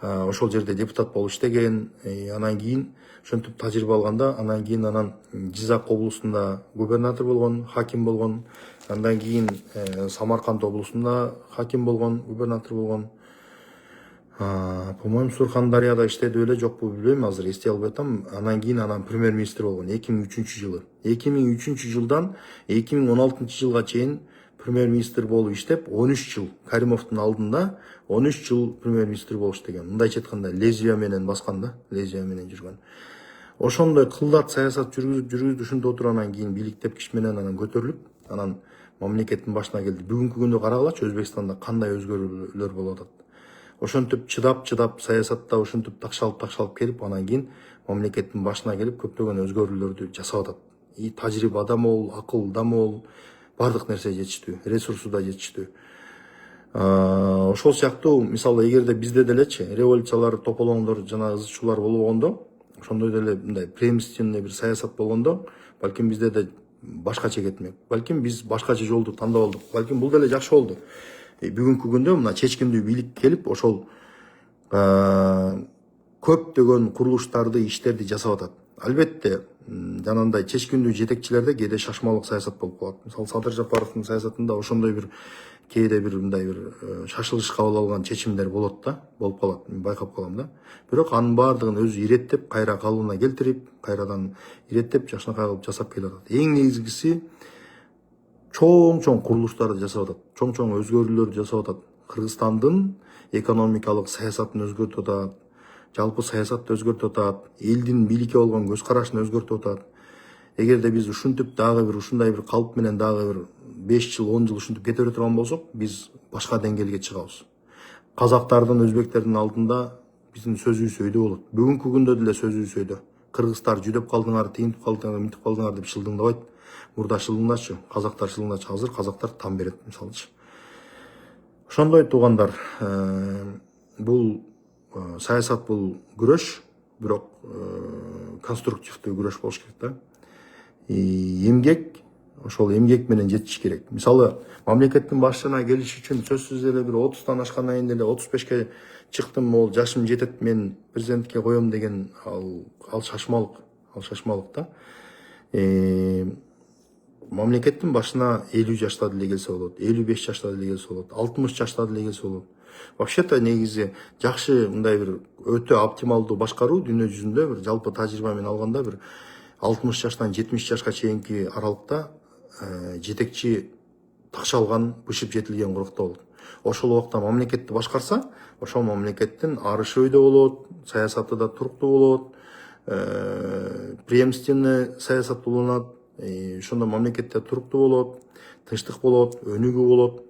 Ошол жерде депутат болуп иштеген. Анан кийин ошентип тажрыйба алганда, анан кийин Жизак облусунда губернатор болгон, хаким болгон. Андан кийин Самарканд облусунда хаким болгон, губернатор болгон. По-моему, Сурхандарияда иштеди беле, жокпу билбейм, азыр эстей албай атам. Анан кийин премьер-министр болгон 2003-жылы. 2003-жылдан 2016-жылга чейин премьер-министр болуп иштеп, 13 жыл Каримовдун алдында 13 жыл премьер-министр болуп иштеген. Мындайча айтканда лезвия менен баскан да, лезвия менен жүргөн. Ошондой кылдат саясат жүргүзүп ушинтип отуруп, анан кийин бийликтеп киш менен көтөрүлүп, анан мамлекеттин башына келди. Бүгүнкү күндө карагылачы Өзбекстанда кандай өзгөрүүлөр болуп атат. Ошентип чыдап саясатта ошентип такшалып келип, анан кийин мамлекеттин башына келип көптөгөн өзгөрүүлөрдү жасап атат. Тажрыйба да мол, акыл да мол, бардык нерсе жетиштүү, ресурсу да жетиштүү. Ошол сыяктуу, мисалы, эгерде бизде делечи революциялар, тополоңдор жана ызы-чуулар болбогондо, ошондой деле мындай преемственный бир саясат болгондо, балким бизде да башкача кетмек. Балким биз башкача жолду тандап алдык. Балким бул деле жакшы болду. Бүгүнкү күндө мына чечкиндүү бийлик келип, ошол көптөгөн курулуштарды, иштерди жасап атат. Албетте, жанагындай чечкиндүү жетекчилерде кээде шашмалык саясат болуп калат. Мисалы, Садыр Жапаровдун саясатында ошондой бир кээде бир мындай бир шашылыш кабыл алган чечимдер болот да, болуп калат. Мен байкап калам да. Бирок анын баардыгын өзү иреттеп, кайра калыбына келтирип, кайрадан иреттеп, жакшынакай кылып жасап келе атат. Эң негизгиси чоң курулуштарды жасап атат. Чоң өзгөрүүлөрдү жасап атат. Кыргызстандын экономикалык саясатын өзгөртүп атат. Жалпы саясатты өзгөртүп атат. Элдин бийликке болгон көз карашын өзгөртүп атат. Эгерде биз ушинтип дагы бир ушундай бир калп менен дагы бир 5 жыл, 10 жыл ушинтип кете бере турган болсок, биз башка деңгээлге чыгабыз. Казактардын, өзбектердин алдында биздин сөзүбүз өйдө болот. Бүгүнкү күндө деле сөзүбүз өйдө. Кыргыздар жүдөп калдыңар, тигинтип калдыңар, мынтип калдыңар деп шылдыңдабайт. Мурда шылдыңдачы, казактар шылдыңдачы, азыр казактар там берет, мисалычы. Ошондой туугандар, бул саясат, бул күрөш, бирок конструктивдүү күрөш болуш керек да. Эмгек, ошол эмгек менен жетиш керек. Мисалы, мамлекеттин башчына келиш үчүн сөзсүз эле бир 30-тан ашкандан кийин деле 35ке чыктым, могул жашым жетет, мен президенттикке коем деген ал шашмалык, да. Мамлекеттин башына 50 жашта деле келсе болот, 55 жашта деле келсе болот, 60 жашта деле келсе болот. Вообще-то негизи жакшы мындай бир өтө оптималдуу башкаруу дүйнө жүзүндө бир жалпы тажрыйба менен алганда бир 60 жаштан 70 жашка чейинки аралыкта жетекчи такшалган, бышып жетилген курукта болот. Ошол убакта мамлекетти башкарса, ошол мамлекеттин арышы өйдө болот, саясаты да туруктуу болот, преемственный саясат уланат. Ошондо мамлекетте туруктуу болот, тынчтык болот, өнүгүү болот,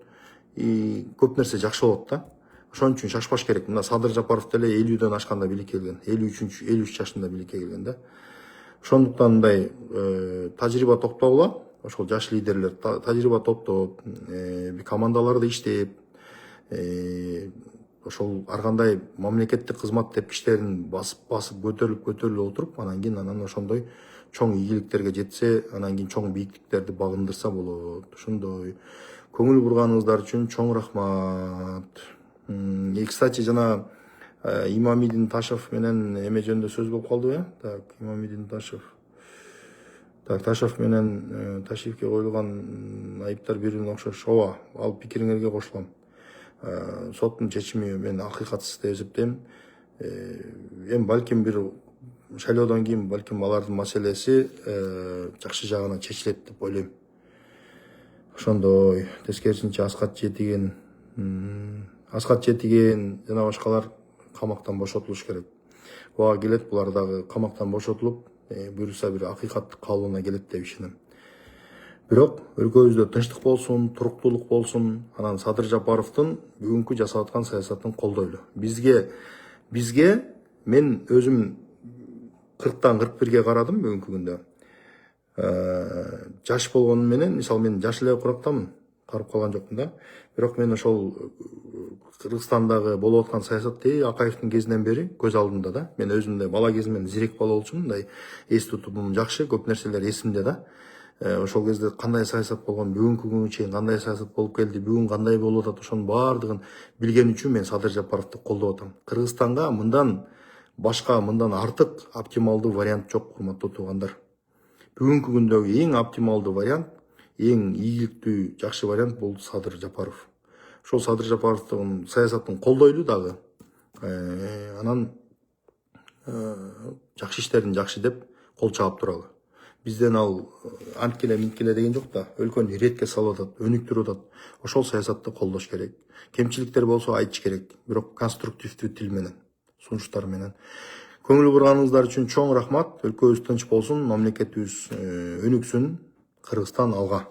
көп нерсе жакшы болот да. Ошон үчүн шашпаш керек. Мына Садыр Жапаров деле 50ден ашканда бийликке келген, 53 жашында бийликке келген да. Ошондуктан мындай тажрыйба топтогула, ошол жаш лидерлер тажрыйба топтоп, командаларда иштеп, ошол ар кандай мамлекеттик кызмат деп кишилерин басып көтөрүлүп отуруп, анан кийин ошондой чоң ийгиликтерге жетсе, анан кийин чоң бийиктиктерди багындырса болот. Ошондой көңүл бурганыңыздар үчүн чоң рахмат. Кстати, жана Имамидин Ташев менен эме жөнүндө сөз болуп калдыбы, Так, Имамидин Ташев. Так, Ташев менен Ташевке коюлган айыптар бири-бирине окшош. Ооба, ал пикириңерге кошулам. Соттун чечими мен акыйкатсыз деп эсептейм. Эми балким бир шайлоодон кийин балким алардын маселеси жакшы жагына чечилет деп ойлойм. Ошондой тескерисинче Аскат Жетиген жана башкалар камактан бошотулуш керек. Буга келет, булар дагы камактан бошотулуп, буюрса бир акыйкаттык калыбына келет деп ишенем. Бирок өлкөбүздө тынчтык болсун, туруктуулук болсун, анан Садыр Жапаровдун бүгүнкү жасап аткан саясатын колдойлу. Бизге мен өзүм 40-тан 41-ге карадым бүгүнкү күндө. Жаш болгону менен, мисалы мен жаш эле курактамын, карып калган жокмун да. Бирок мен ошол Кыргызстандагы болуп аткан саясатты Акаевдин кезинен бери көз алдымда да. Мен өзүм да бала кезимден зирек бала болчумун, мындай эс тутумум жакшы, көп нерселер эсимде да. Ошол кезде кандай саясат болгон, бүгүнкү күнгө чейин кандай саясат болуп келди, бүгүн кандай болуп атат, ошонун баардыгын билген үчүн мен Садыр Жапаровду колдоп атам. Кыргызстанга мындан башка, мындан артык оптималдуу вариант жок, урматтуу туугандар. Бүгүнкү күндөгү эң оптималдуу вариант, эң ийгиликтүү, жакшы вариант бул Садыр Жапаров. Ошол Садыр Жапаровдун саясатын колдойлу дагы. Анан жакшы иштерин жакшы деп кол чаап туралы. Бизден ал анткеле минткеле деген жок да, өлкөнү иретке салып атат, өнүктүрүп атат. Ошол саясатты колдош керек. Кемчиликтер болсо айтыш керек, бирок конструктивдүү тил менен, сунуштар менен. Көңүл бурганыңыздар үчүн чоң рахмат. Өлкөбүз тынч болсун, мамлекетибиз өнүксүн. Кыргызстан алга.